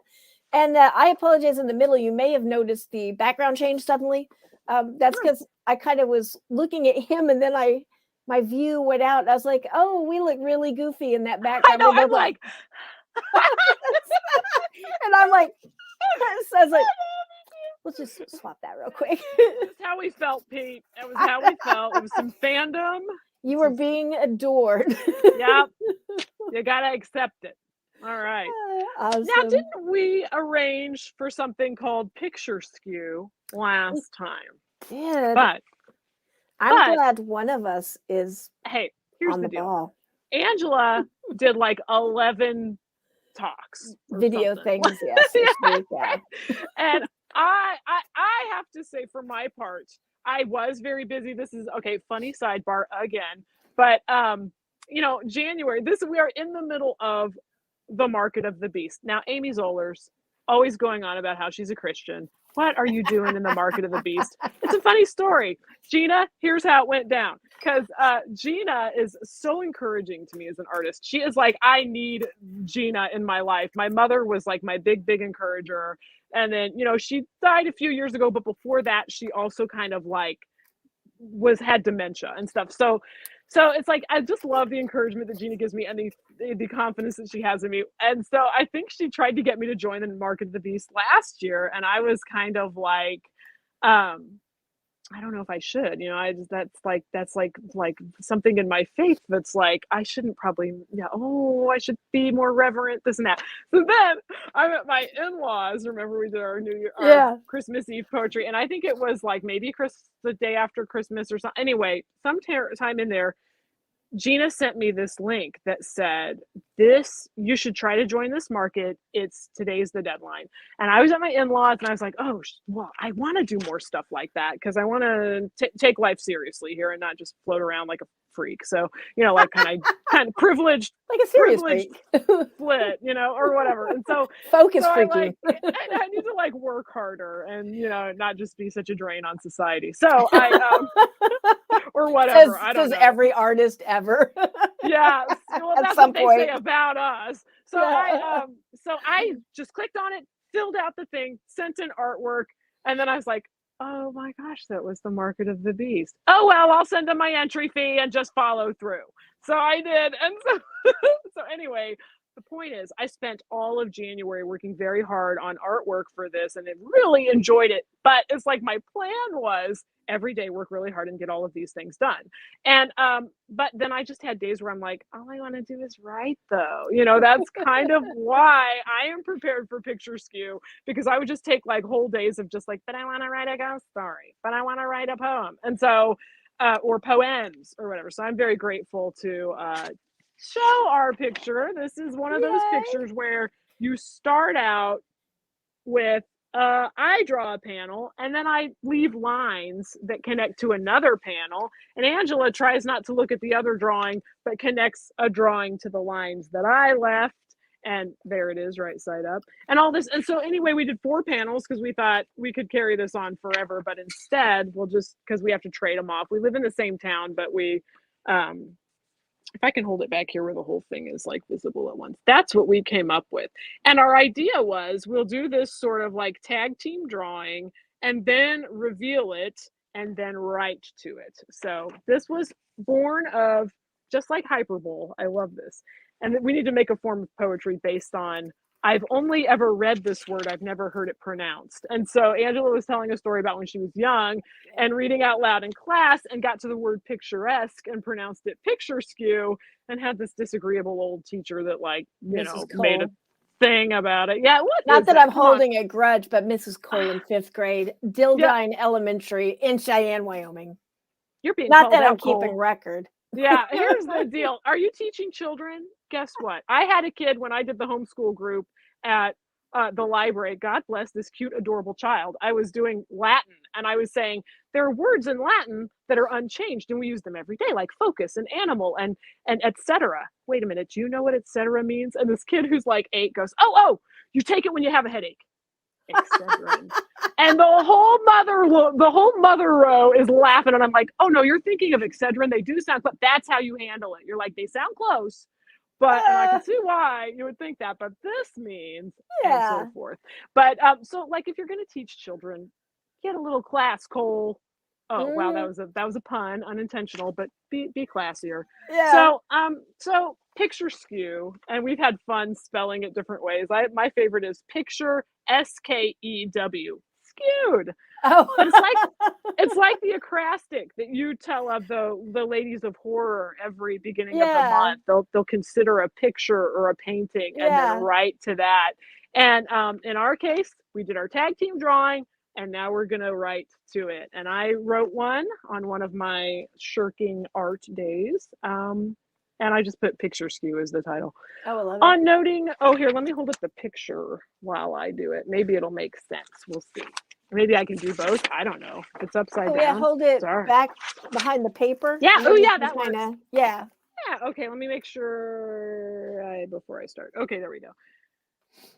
And I apologize in the middle. You may have noticed the background change suddenly. That's because I kind of was looking at him, and then my view went out. And I was like, "Oh, we look really goofy in that I background." know. And I'm like, and I'm like, so I was like, let's just swap that real quick. that's how we felt, Pete. That was how we felt. It was some fandom. You were being adored. Yep. You gotta accept it. All right. Awesome. Now, didn't we arrange for something called Picture Skew last time? Did. But I'm glad one of us is hey, here's on the the deal. ball. Angela did like 11 talks, or Video something. things, yes. Yeah. Yeah. And I have to say, for my part, I was very busy. This is okay. Funny sidebar again, but you know, January. We are in the middle of the market of the beast. Now, Amy Zoellers always going on about how she's a Christian. What are you doing in the market of the beast? It's a funny story. Gina, here's how it went down. Because Gina is so encouraging to me as an artist. She is like, I need Gina in my life. My mother was like my big encourager. And then, you know, she died a few years ago, but before that, she also kind of like had dementia and stuff. So it's like, I just love the encouragement that Gina gives me and the confidence that she has in me. And so I think she tried to get me to join the Market of the Beast last year. And I was kind of like, I don't know if I should, you know, that's like something in my faith that's like, I shouldn't probably, I should be more reverent, this and that. So then I'm at my in-laws. Remember we did our New Year, our Christmas Eve poetry. And I think it was like maybe the day after Christmas or something. Anyway, some time in there, Gina sent me this link that said, you should try to join this market. Today's the deadline. And I was at my in-laws and I was like, oh, well, I want to do more stuff like that because I want to take life seriously here and not just float around like a freak. So, you know, like kind of privileged, like a serious freak. Split, you know, or whatever. And so focus freaking. I need to like work harder and, you know, not just be such a drain on society. So or whatever. I don't know. Every artist ever. Yeah. Well, that's what they say about us. So I just clicked on it, filled out the thing, sent in artwork, and then I was like, oh my gosh, that was the Market of the Beast. Oh well, I'll send them my entry fee and just follow through. So I did, and so anyway, the point is, I spent all of January working very hard on artwork for this and I really enjoyed it. But it's like my plan was every day work really hard and get all of these things done. And but then I just had days where I'm like, all I want to do is write though. You know, that's kind of why I am prepared for picture skew, because I would just take like whole days of just like, but I want to write a ghost story, but I want to write a poem. And so or poems or whatever. So I'm very grateful to show our picture. This is one of those pictures where you start out with I draw a panel and then I leave lines that connect to another panel, and Angela tries not to look at the other drawing but connects a drawing to the lines that I left, and there it is, right side up, and all this. And so anyway, we did 4 panels because we thought we could carry this on forever, but instead we'll just, because we have to trade them off. We live in the same town, but we if I can hold it back here where the whole thing is like visible at once. That's what we came up with. And our idea was we'll do this sort of like tag team drawing and then reveal it and then write to it. So this was born of, just like Hyperbull. I love this. And we need to make a form of poetry based on, I've only ever read this word, I've never heard it pronounced. And so Angela was telling a story about when she was young and reading out loud in class and got to the word picturesque and pronounced it picture skew, and had this disagreeable old teacher that, like, you Mrs. know, Cole. made a thing about it. Yeah, what Not is that I'm Come on. holding a grudge, but Mrs. Cole in 5th grade, Dildine Elementary in Cheyenne, Wyoming. You're being Not called that I'm out, Cole. keeping record. Yeah, here's the deal. Are you teaching children? Guess what? I had a kid when I did the homeschool group at the library. God bless this cute, adorable child. I was doing Latin, and I was saying there are words in Latin that are unchanged, and we use them every day, like focus and animal and etc. Wait a minute, do you know what etc. means? And this kid who's like 8 goes, oh, you take it when you have a headache. Excedrin. And the whole mother row is laughing, and I'm like, oh no, you're thinking of Excedrin. They do sound, but that's how you handle it. You're like, they sound close, but and I can see why you would think that, but this means and so forth. But so like if you're going to teach children, get a little class, Cole. Oh wow, that was a pun, unintentional, but be classier. Yeah. So picture skew, and we've had fun spelling it different ways. My favorite is picture SKEW, skewed. Oh, But it's like the acrostic that you tell of the ladies of horror every beginning of the month. They'll consider a picture or a painting and then write to that. And in our case, we did our tag team drawing, and now we're gonna write to it. And I wrote one on one of my shirking art days. And I just put picture skew as the title. Oh, I love it. On noting, here, let me hold up the picture while I do it. Maybe it'll make sense. We'll see. Maybe I can do both. I don't know. It's upside down. Yeah, hold it Sorry. back behind the paper. Yeah. Oh, yeah, that works. works. Yeah. Yeah. Okay. Let me make sure before I start. Okay. There we go.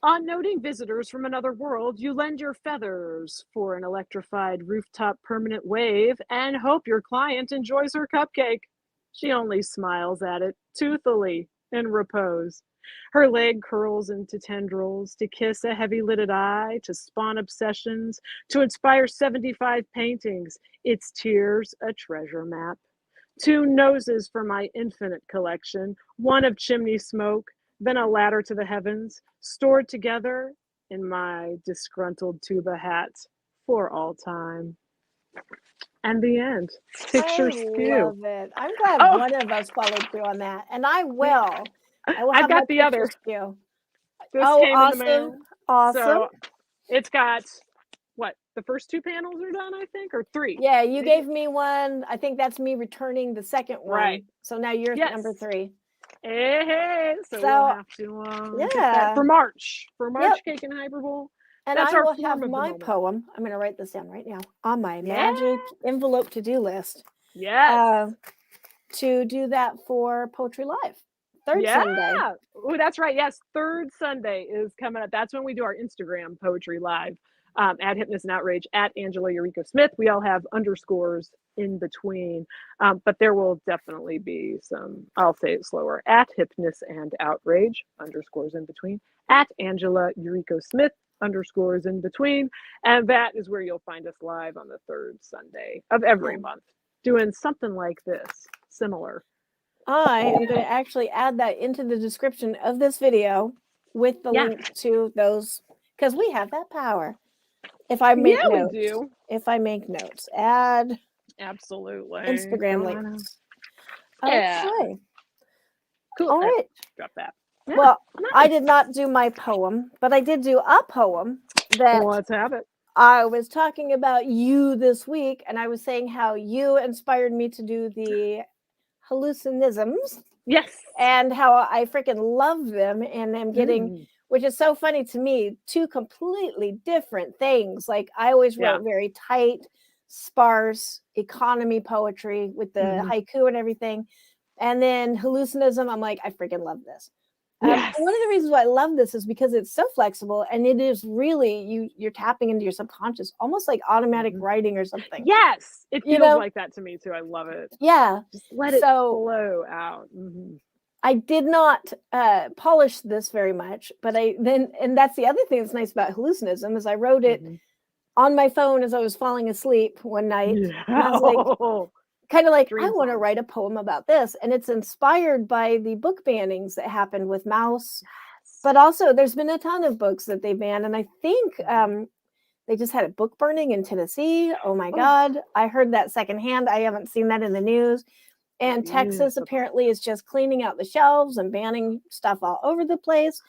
On noting visitors from another world, you lend your feathers for an electrified rooftop permanent wave and hope your client enjoys her cupcake. She only smiles at it, toothily, in repose. Her leg curls into tendrils to kiss a heavy-lidded eye, to spawn obsessions, to inspire 75 paintings. Its tears a treasure map. 2 noses for my infinite collection, one of chimney smoke, then a ladder to the heavens, stored together in my disgruntled tuba hat for all time. And the end. Picture skew. I love it. I'm glad one of us followed through on that, and I will. I've got the other. Skew. This came awesome. in the mail. Awesome. So it's got what? The first 2 panels are done, I think, or 3. Yeah, you gave me one. I think that's me returning the second one. Right. So now you're number 3. Hey. So we'll have to get that for March. Cake and Hyperbull. And that's I our will form have my poem. I'm going to write this down right now on my magic envelope to-do list. Yes. To do that for Poetry Live. Third Sunday. Oh, that's right. Yes, 3rd Sunday is coming up. That's when we do our Instagram Poetry Live. At Hypness and Outrage, at Angela Yuriko Smith. We all have underscores in between, but there will definitely be some, I'll say it slower, at Hypness and Outrage, underscores in between, at Angela Yuriko Smith, underscores in between, and that is where you'll find us live on the 3rd Sunday of every month, doing something like this, similar. I am going to actually add that into the description of this video with the link to those, because we have that power. If I make notes, we do. If I make notes, add Absolutely. Instagram links. Yeah. Okay. Cool. All right. Drop that. Yeah, well, nice. I did not do my poem, but I did do a poem that let's have it. I was talking about you this week, and I was saying how you inspired me to do the hallucinisms. Yes. And how I freaking love them and am getting, which is so funny to me, two completely different things. Like I always wrote very tight, sparse economy poetry with the haiku and everything. And then hallucinism, I'm like, I freaking love this. Yes. One of the reasons why I love this is because it's so flexible and it is really, you're tapping into your subconscious, almost like automatic writing or something. Yes. It feels like that to me too. I love it. Yeah. Just let it flow out. I did not polish this very much, but and that's the other thing that's nice about hallucinism is I wrote it on my phone as I was falling asleep one night. Yeah. And I was like, kind of like, I want to write a poem about this. And it's inspired by the book bannings that happened with Mouse. Yes. But also there's been a ton of books that they banned. And I think they just had a book burning in Tennessee. Oh my God. I heard that secondhand. I haven't seen that in the news. And Texas apparently is just cleaning out the shelves and banning stuff all over the place.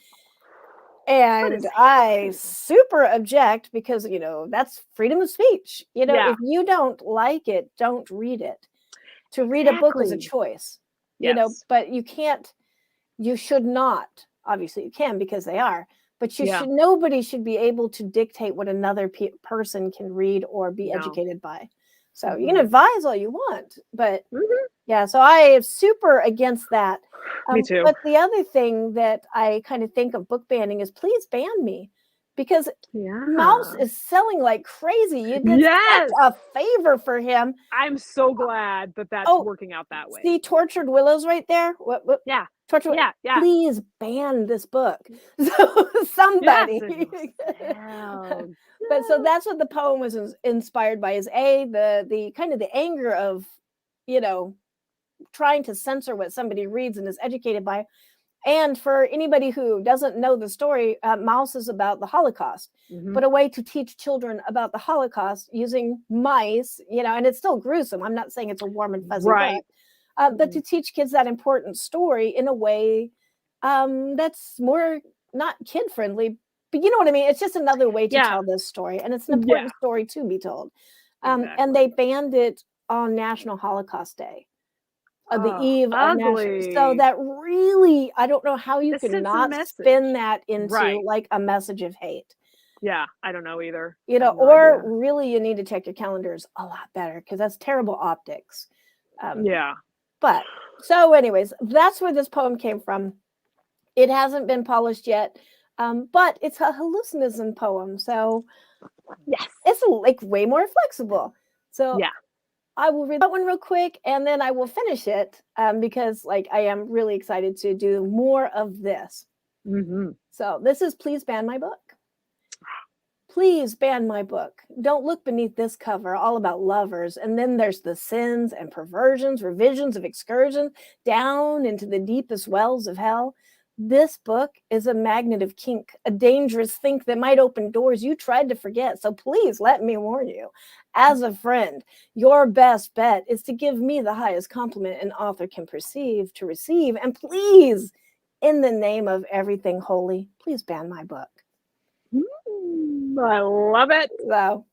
And I super object because, that's freedom of speech. If you don't like it, don't read it. To read a book is a choice, but you should not, obviously you can because they are, but nobody should be able to dictate what another person can read or be educated by. So you can advise all you want, but so I am super against that. Me too. But the other thing that I kind of think of book banning is please ban me because Mouse is selling like crazy. You did such a favor for him. I'm so glad that that's working out that way. See Tortured Willows right there? What? Yeah. Tortured. Yeah. Please ban this book. So somebody. But so that's what the poem was inspired by is the kind of the anger of, trying to censor what somebody reads and is educated by. And for anybody who doesn't know the story, Mouse is about the Holocaust, but a way to teach children about the Holocaust using mice, and it's still gruesome. I'm not saying it's a warm and fuzzy book, but to teach kids that important story in a way that's more not kid friendly, but you know what I mean? It's just another way to tell this story. And it's an important story to be told. And they banned it on National Holocaust Day. The eve of National. So that really, I don't know how you can not spin that into like a message of hate. Yeah, I don't know either. Really you need to check your calendars a lot better because that's terrible optics. But so anyways, that's where this poem came from. It hasn't been polished yet, but it's a hallucinism poem. So it's like way more flexible. So I will read that one real quick and then I will finish it because I am really excited to do more of this. So this is Please Ban My Book. Please ban my book. Don't look beneath this cover, all about lovers. And then there's the sins and perversions, revisions of excursions down into the deepest wells of hell. This book is a magnet of kink, a dangerous think that might open doors you tried to forget. So please let me warn you, as a friend, your best bet is to give me the highest compliment an author can perceive to receive. And please, in the name of everything holy, please ban my book. I love it. So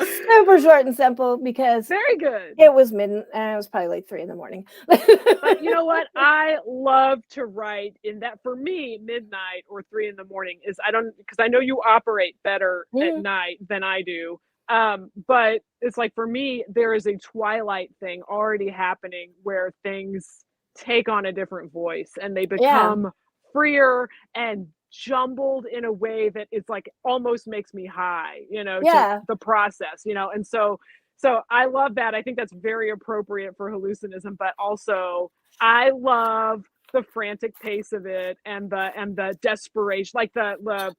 super short and simple because very good. It was midnight and it was probably like 3 a.m. But you know what? I love to write in that. For me, midnight or 3 a.m. is because I know you operate better at night than I do. But it's like for me, there is a twilight thing already happening where things take on a different voice and they become freer and jumbled in a way that is like almost makes me high, to the process, and so I love that. I think that's very appropriate for hallucinism, but also I love the frantic pace of it and the desperation, like the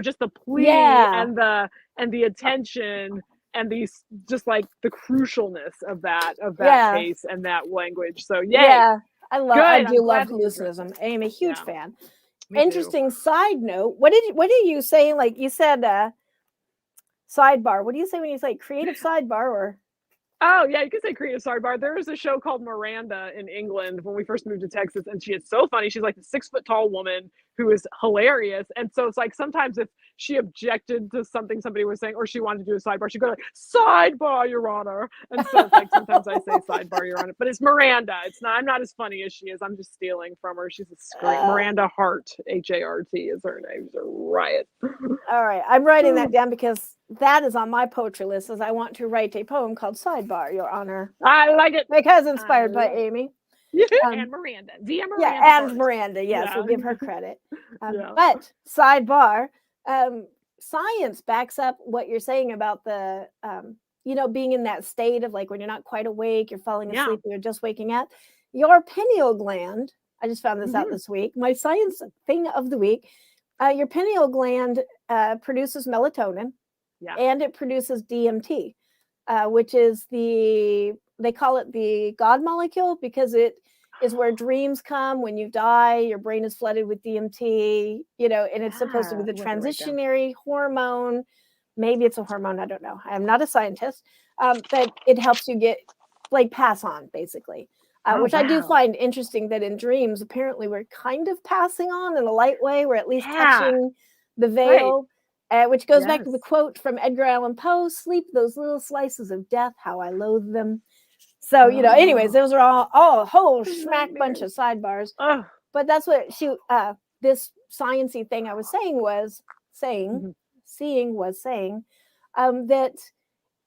just the plea and the attention and these just like the crucialness of that pace and that language. So I Good. do I'm love glad that you addressed hallucinism. I am a huge Yeah. fan. Me too. Interesting side note. What are you saying? Like you said, sidebar. What do you say when you say creative sidebar or? Oh, yeah, you can say creative sidebar. There was a show called Miranda in England when we first moved to Texas, and she is so funny. She's like a 6 foot tall woman who is hilarious. And so it's like sometimes if she objected to something somebody was saying or she wanted to do a sidebar, she'd go like, sidebar, Your Honor. And so it's like sometimes I say sidebar, Your Honor. But it's Miranda. I'm not as funny as she is. I'm just stealing from her. She's a scream. Miranda Hart, Hart is her name. She's a riot. All right. I'm writing that down because that is on my poetry list as I want to write a poem called Sidebar, Your Honor. I like it. Because inspired by Amy. And Miranda. Via Miranda. Yeah, and Hart. Miranda. Yes, Yeah. we'll give her credit. Yeah. But sidebar, science backs up what you're saying about the, being in that state of like when you're not quite awake, you're falling asleep, you're just waking up. Your pineal gland, I just found this out this week, my science thing of the week, your pineal gland produces melatonin and it produces DMT, which is they call it the God molecule because it is where dreams come when you die. Your brain is flooded with DMT, and it's supposed to be the transitionary hormone. Maybe it's a hormone. I don't know. I am not a scientist, but it helps you get pass on basically, which I do find interesting that in dreams, apparently we're kind of passing on in a light way. We're at least touching the veil, which goes back to the quote from Edgar Allan Poe, sleep, those little slices of death, how I loathe them. So, anyways, those are all a whole smack bunch of sidebars. But that's what this science-y thing I was saying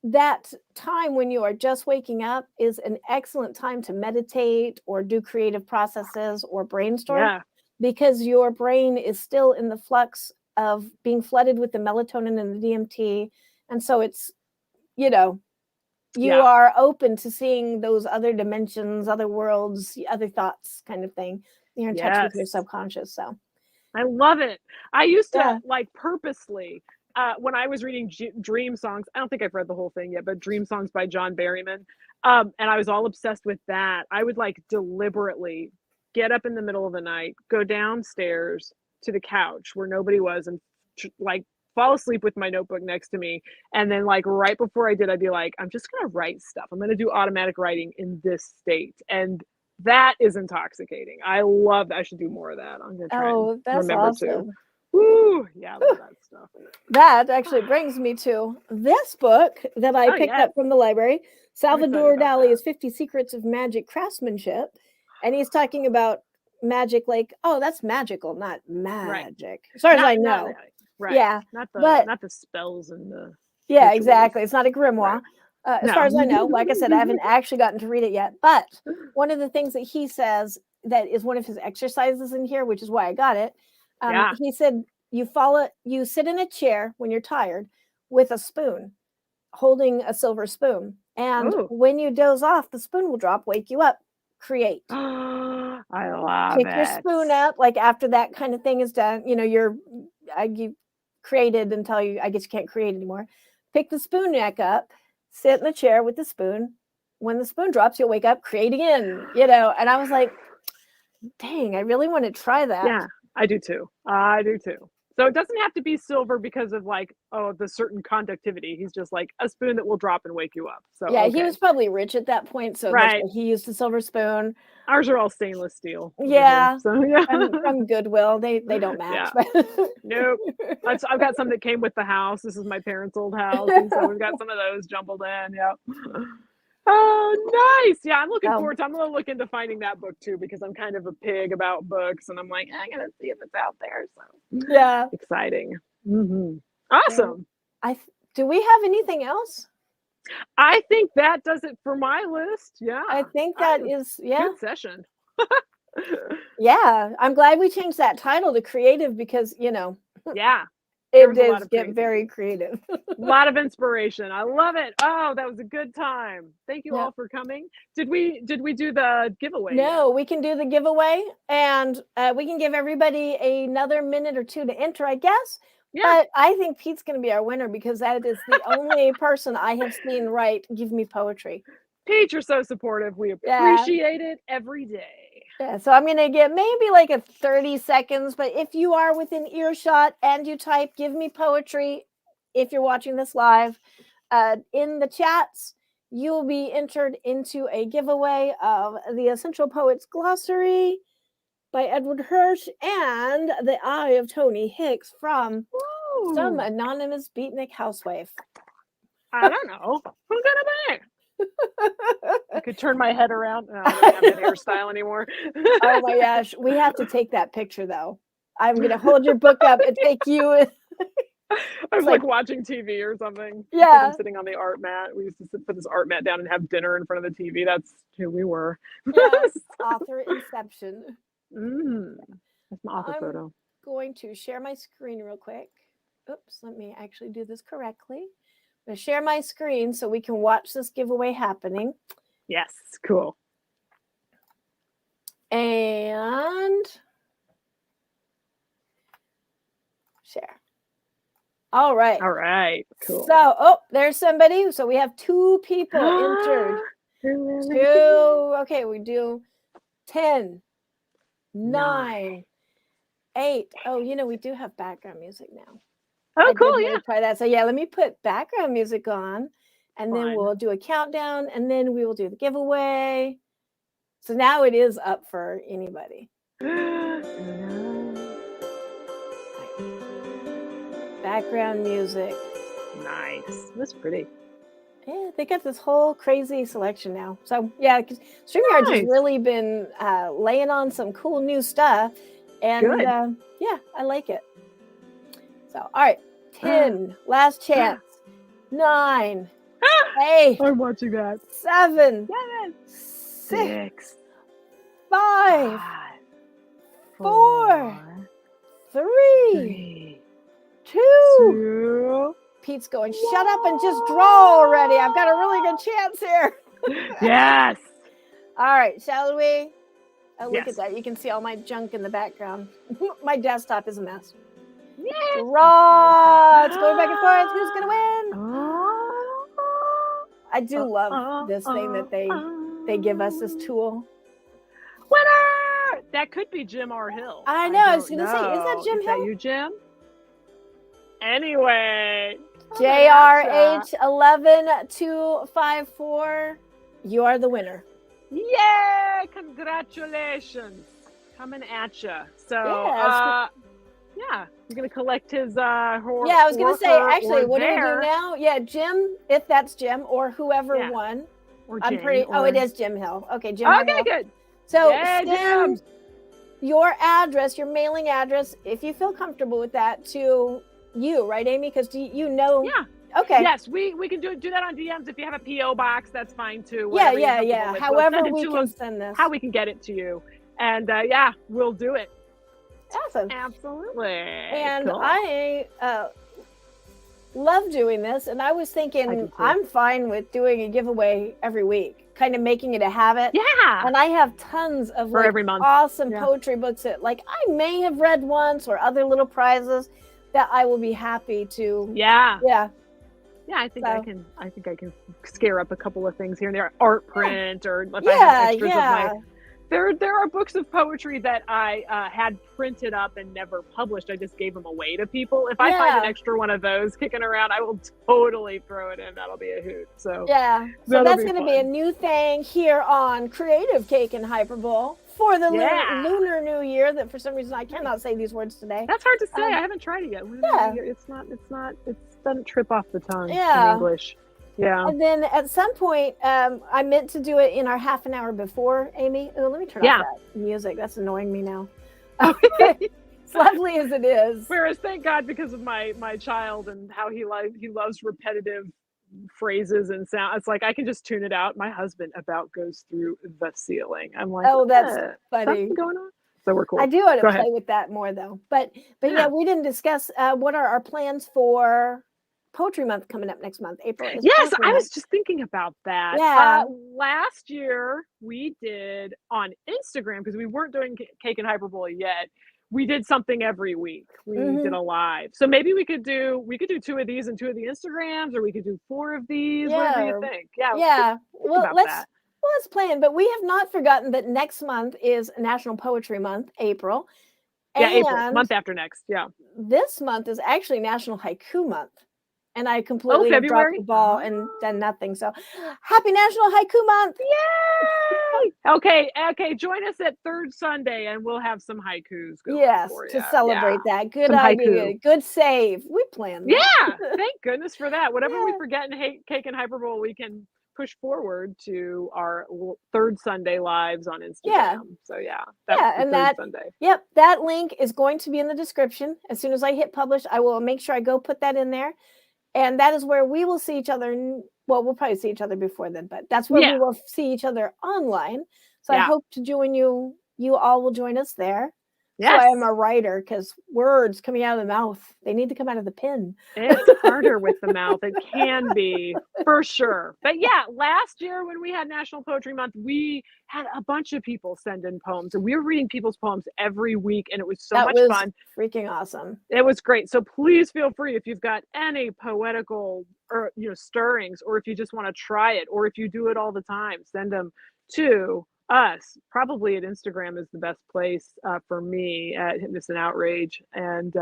that time when you are just waking up is an excellent time to meditate or do creative processes or brainstorm because your brain is still in the flux of being flooded with the melatonin and the DMT. And so it's, you are open to seeing those other dimensions, other worlds, other thoughts kind of thing. You're in touch with your subconscious. So I love it. I used to purposely, when I was reading dream songs, I don't think I've read the whole thing yet, but dream songs by John Berryman. And I was all obsessed with that. I would deliberately get up in the middle of the night, go downstairs to the couch where nobody was and fall asleep with my notebook next to me. And then right before I did, I'd be like, I'm just going to write stuff. I'm going to do automatic writing in this state. And that is intoxicating. I love that. I should do more of that. I'm going to try and remember awesome. to. Woo! Yeah, I love that stuff. That actually brings me to this book that I picked up from the library. Salvador Dali's 50 Secrets of Magic Craftsmanship. And he's talking about magic that's magical, not magic. As far as I know. Right. Yeah. Not the spells and the rituals. Exactly. It's not a grimoire. As far as I know, like I said, I haven't actually gotten to read it yet. But one of the things that he says that is one of his exercises in here, which is why I got it. He said you sit in a chair when you're tired with a spoon, holding a silver spoon. And when you doze off, the spoon will drop, wake you up, create. I love Pick your spoon up, after that kind of thing is done, you created until I guess you can't create anymore. Pick the spoon neck up, sit in the chair with the spoon. When the spoon drops, you'll wake up, create again, and I was like, dang, I really want to try that. Yeah, I do too. So it doesn't have to be silver because of the certain conductivity. He's just a spoon that will drop and wake you up. So he was probably rich at that point, so he used a silver spoon. Ours are all stainless steel. Yeah, so yeah, from Goodwill, they don't match. Yeah. Nope. I've got some that came with the house. This is my parents' old house, and so we've got some of those jumbled in. Yeah. Oh, nice. Yeah, I'm looking forward to I'm going to look into finding that book too because I'm kind of a pig about books and I'm like, I'm going to see if it's out there. So yeah. Exciting. Mm-hmm. Awesome. Do we have anything else? I think that does it for my list. Yeah. I think that is good session. Yeah. I'm glad we changed that title to creative because, yeah. It does get very creative. A lot of inspiration. I love it. Oh, that was a good time. Thank you all for coming. Did we do the giveaway? No, we can do the giveaway and we can give everybody another minute or two to enter, I guess. Yeah. But I think Pete's going to be our winner because that is the only person I have seen write Give Me Poetry. Pete, you're so supportive. We appreciate it every day. Yeah, so I'm gonna get maybe like a 30 seconds, but if you are within earshot and you type "give me poetry," if you're watching this live, in the chats, you'll be entered into a giveaway of the Essential Poets Glossary by Edward Hirsch and The Eye of Tony Hicks from some anonymous beatnik housewife. I don't know. Who's gonna be? I could turn my head around. No, I don't have that hairstyle anymore. Oh my gosh, we have to take that picture though. I'm gonna hold your book up and take you. I was like watching TV or something. Yeah. I'm sitting on the art mat. We used to put this art mat down and have dinner in front of the TV. That's who we were. Yes, author inception. That's my author photo. Going to share my screen real quick. Oops, let me actually do this correctly. I'm going to share my screen so we can watch this giveaway happening. Yes, cool. And share. All right. All right. Cool. So, there's somebody. So we have 2 people entered. 2. Okay, we do 10, 9, 8. Oh, we do have background music now. Oh, cool. Yeah. Try that. So, let me put background music on, and then we'll do a countdown, and then we will do the giveaway. So now it is up for anybody. Background music. Nice. That's pretty. Yeah, they got this whole crazy selection now. So because StreamYard's has really been laying on some cool new stuff, and I like it. So all right, 10, last chance. 9, 8. I'm watching that. 7, 6, 5, 4, 3, 2. Pete's going, shut up and just draw already. I've got a really good chance here. Yes. All right, shall we? Oh, look at that. You can see all my junk in the background. My desktop is a mess. Yes. Draw. It's going back and forth. Who's going to win? I do love this thing that they give us, this tool. Winner! That could be Jim R. Hill. I know. I was going to say, is that Jim Hill? Is that you, Jim? Anyway. JRH 11254. You are the winner. Yay! Congratulations. Coming at you. So, you're going to collect his I was going to say, actually, what do we do now? Yeah, Jim, if that's Jim, or whoever won. Or I'm Jane, pretty, it is Jim Hill. Okay, Jim Hill. Okay, good. So, send your address, your mailing address, if you feel comfortable with that, to you, right, Amy? Because you know. Yeah. Okay. Yes, we can do that on DMs. If you have a PO box, that's fine too. Yeah. However we can send this. How we can get it to you, and we'll do it. Awesome. Absolutely. And cool. I love doing this, and I was thinking I'm fine with doing a giveaway every week, kind of making it a habit. Yeah. And I have tons of every month. Awesome poetry books that I may have read once, or other little prizes that I will be happy to. Yeah, I think So. I can scare up a couple of things here and there. Art print, or if I have extras of my. There are books of poetry that I had printed up and never published. I just gave them away to people. If I find an extra one of those kicking around, I will totally throw it in. That'll be a hoot. So so that's going to be a new thing here on Creative Cake and Hyperbull for the lunar new year. That for some reason I cannot say these words today. That's hard to say. I haven't tried it yet. It doesn't trip off the tongue in English. Yeah. And then at some point, I meant to do it in our half an hour before, Amy. Oh, let me turn off that music. That's annoying me now. As lovely as it is. Whereas, thank God, because of my child and how he loves repetitive phrases and sound. It's like I can just tune it out. My husband about goes through the ceiling. I'm like, oh, that's funny. Something going on. So we're cool. I do want to play with that more though. But we didn't discuss what are our plans for Poetry Month coming up next month, April. Yes, I was just thinking about that. Yeah. Last year we did on Instagram, because we weren't doing Cake and Hyperbull yet. We did something every week. We did a live. So maybe we could do 2 of these and 2 of the Instagrams, or we could do 4 of these. What do you think? Yeah. Well, Well, it's planned, but we have not forgotten that next month is National Poetry Month, April. Yeah, April, And month after next. Yeah. this month is actually National Haiku Month. And I completely have dropped February? the ball and done nothing. So happy National Haiku Month. Yay! Okay. Join us at third Sunday and we'll have some haikus going Yes, for to you. celebrate that. Good Some idea. haiku. Good save. We planned that. Yeah, thank goodness for that. Whatever we Yeah. forget in Cake and Hyperbull, we can push forward to our third Sunday lives on Instagram. Yeah. So that's Yeah, the and third that Sunday. Yep, that link is going to be in the description. As soon as I hit publish, I will make sure I go put that in there. And that is where we will see each other. Well, we'll probably see each other before then, but that's where we will see each other online. So I hope to join you. You all will join us there. Yes. So I am a writer because words coming out of the mouth, they need to come out of the pen. It's harder with the mouth. It can be, for sure. But last year when we had National Poetry Month, we had a bunch of people send in poems. And we were reading people's poems every week. And it was so much fun. Freaking awesome. It was great. So please feel free if you've got any poetical or stirrings, or if you just want to try it, or if you do it all the time, send them to us. Probably at Instagram is the best place for me at Hypnotist and Outrage, and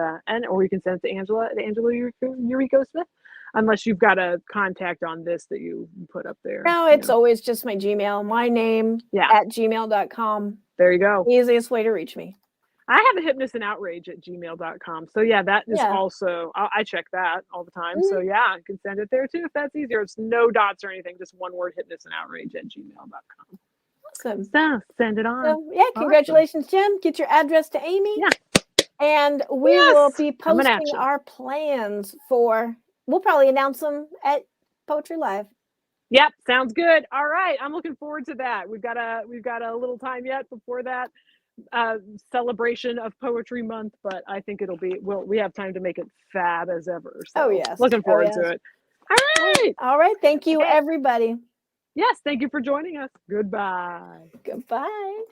or you can send it to Angela at Yuriko Smith, unless you've got a contact on this that you put up there. No, it's always just my Gmail, my name at gmail.com. There you go. Easiest way to reach me. I have a Hypnotist and Outrage at gmail.com. So that is also, I check that all the time. So you can send it there too if that's easier. It's no dots or anything, just one word, Hypnotist and Outrage at gmail.com. Awesome. So send it on. So, congratulations, Jim. Get your address to Amy. Yeah. And we will be posting our plans we'll probably announce them at Poetry Live. Yep, sounds good. All right, I'm looking forward to that. We've got a little time yet before that celebration of Poetry Month, but I think we have time to make it fab as ever. So looking forward to it. All right. Thank you, everybody. Yes, thank you for joining us. Goodbye. Goodbye.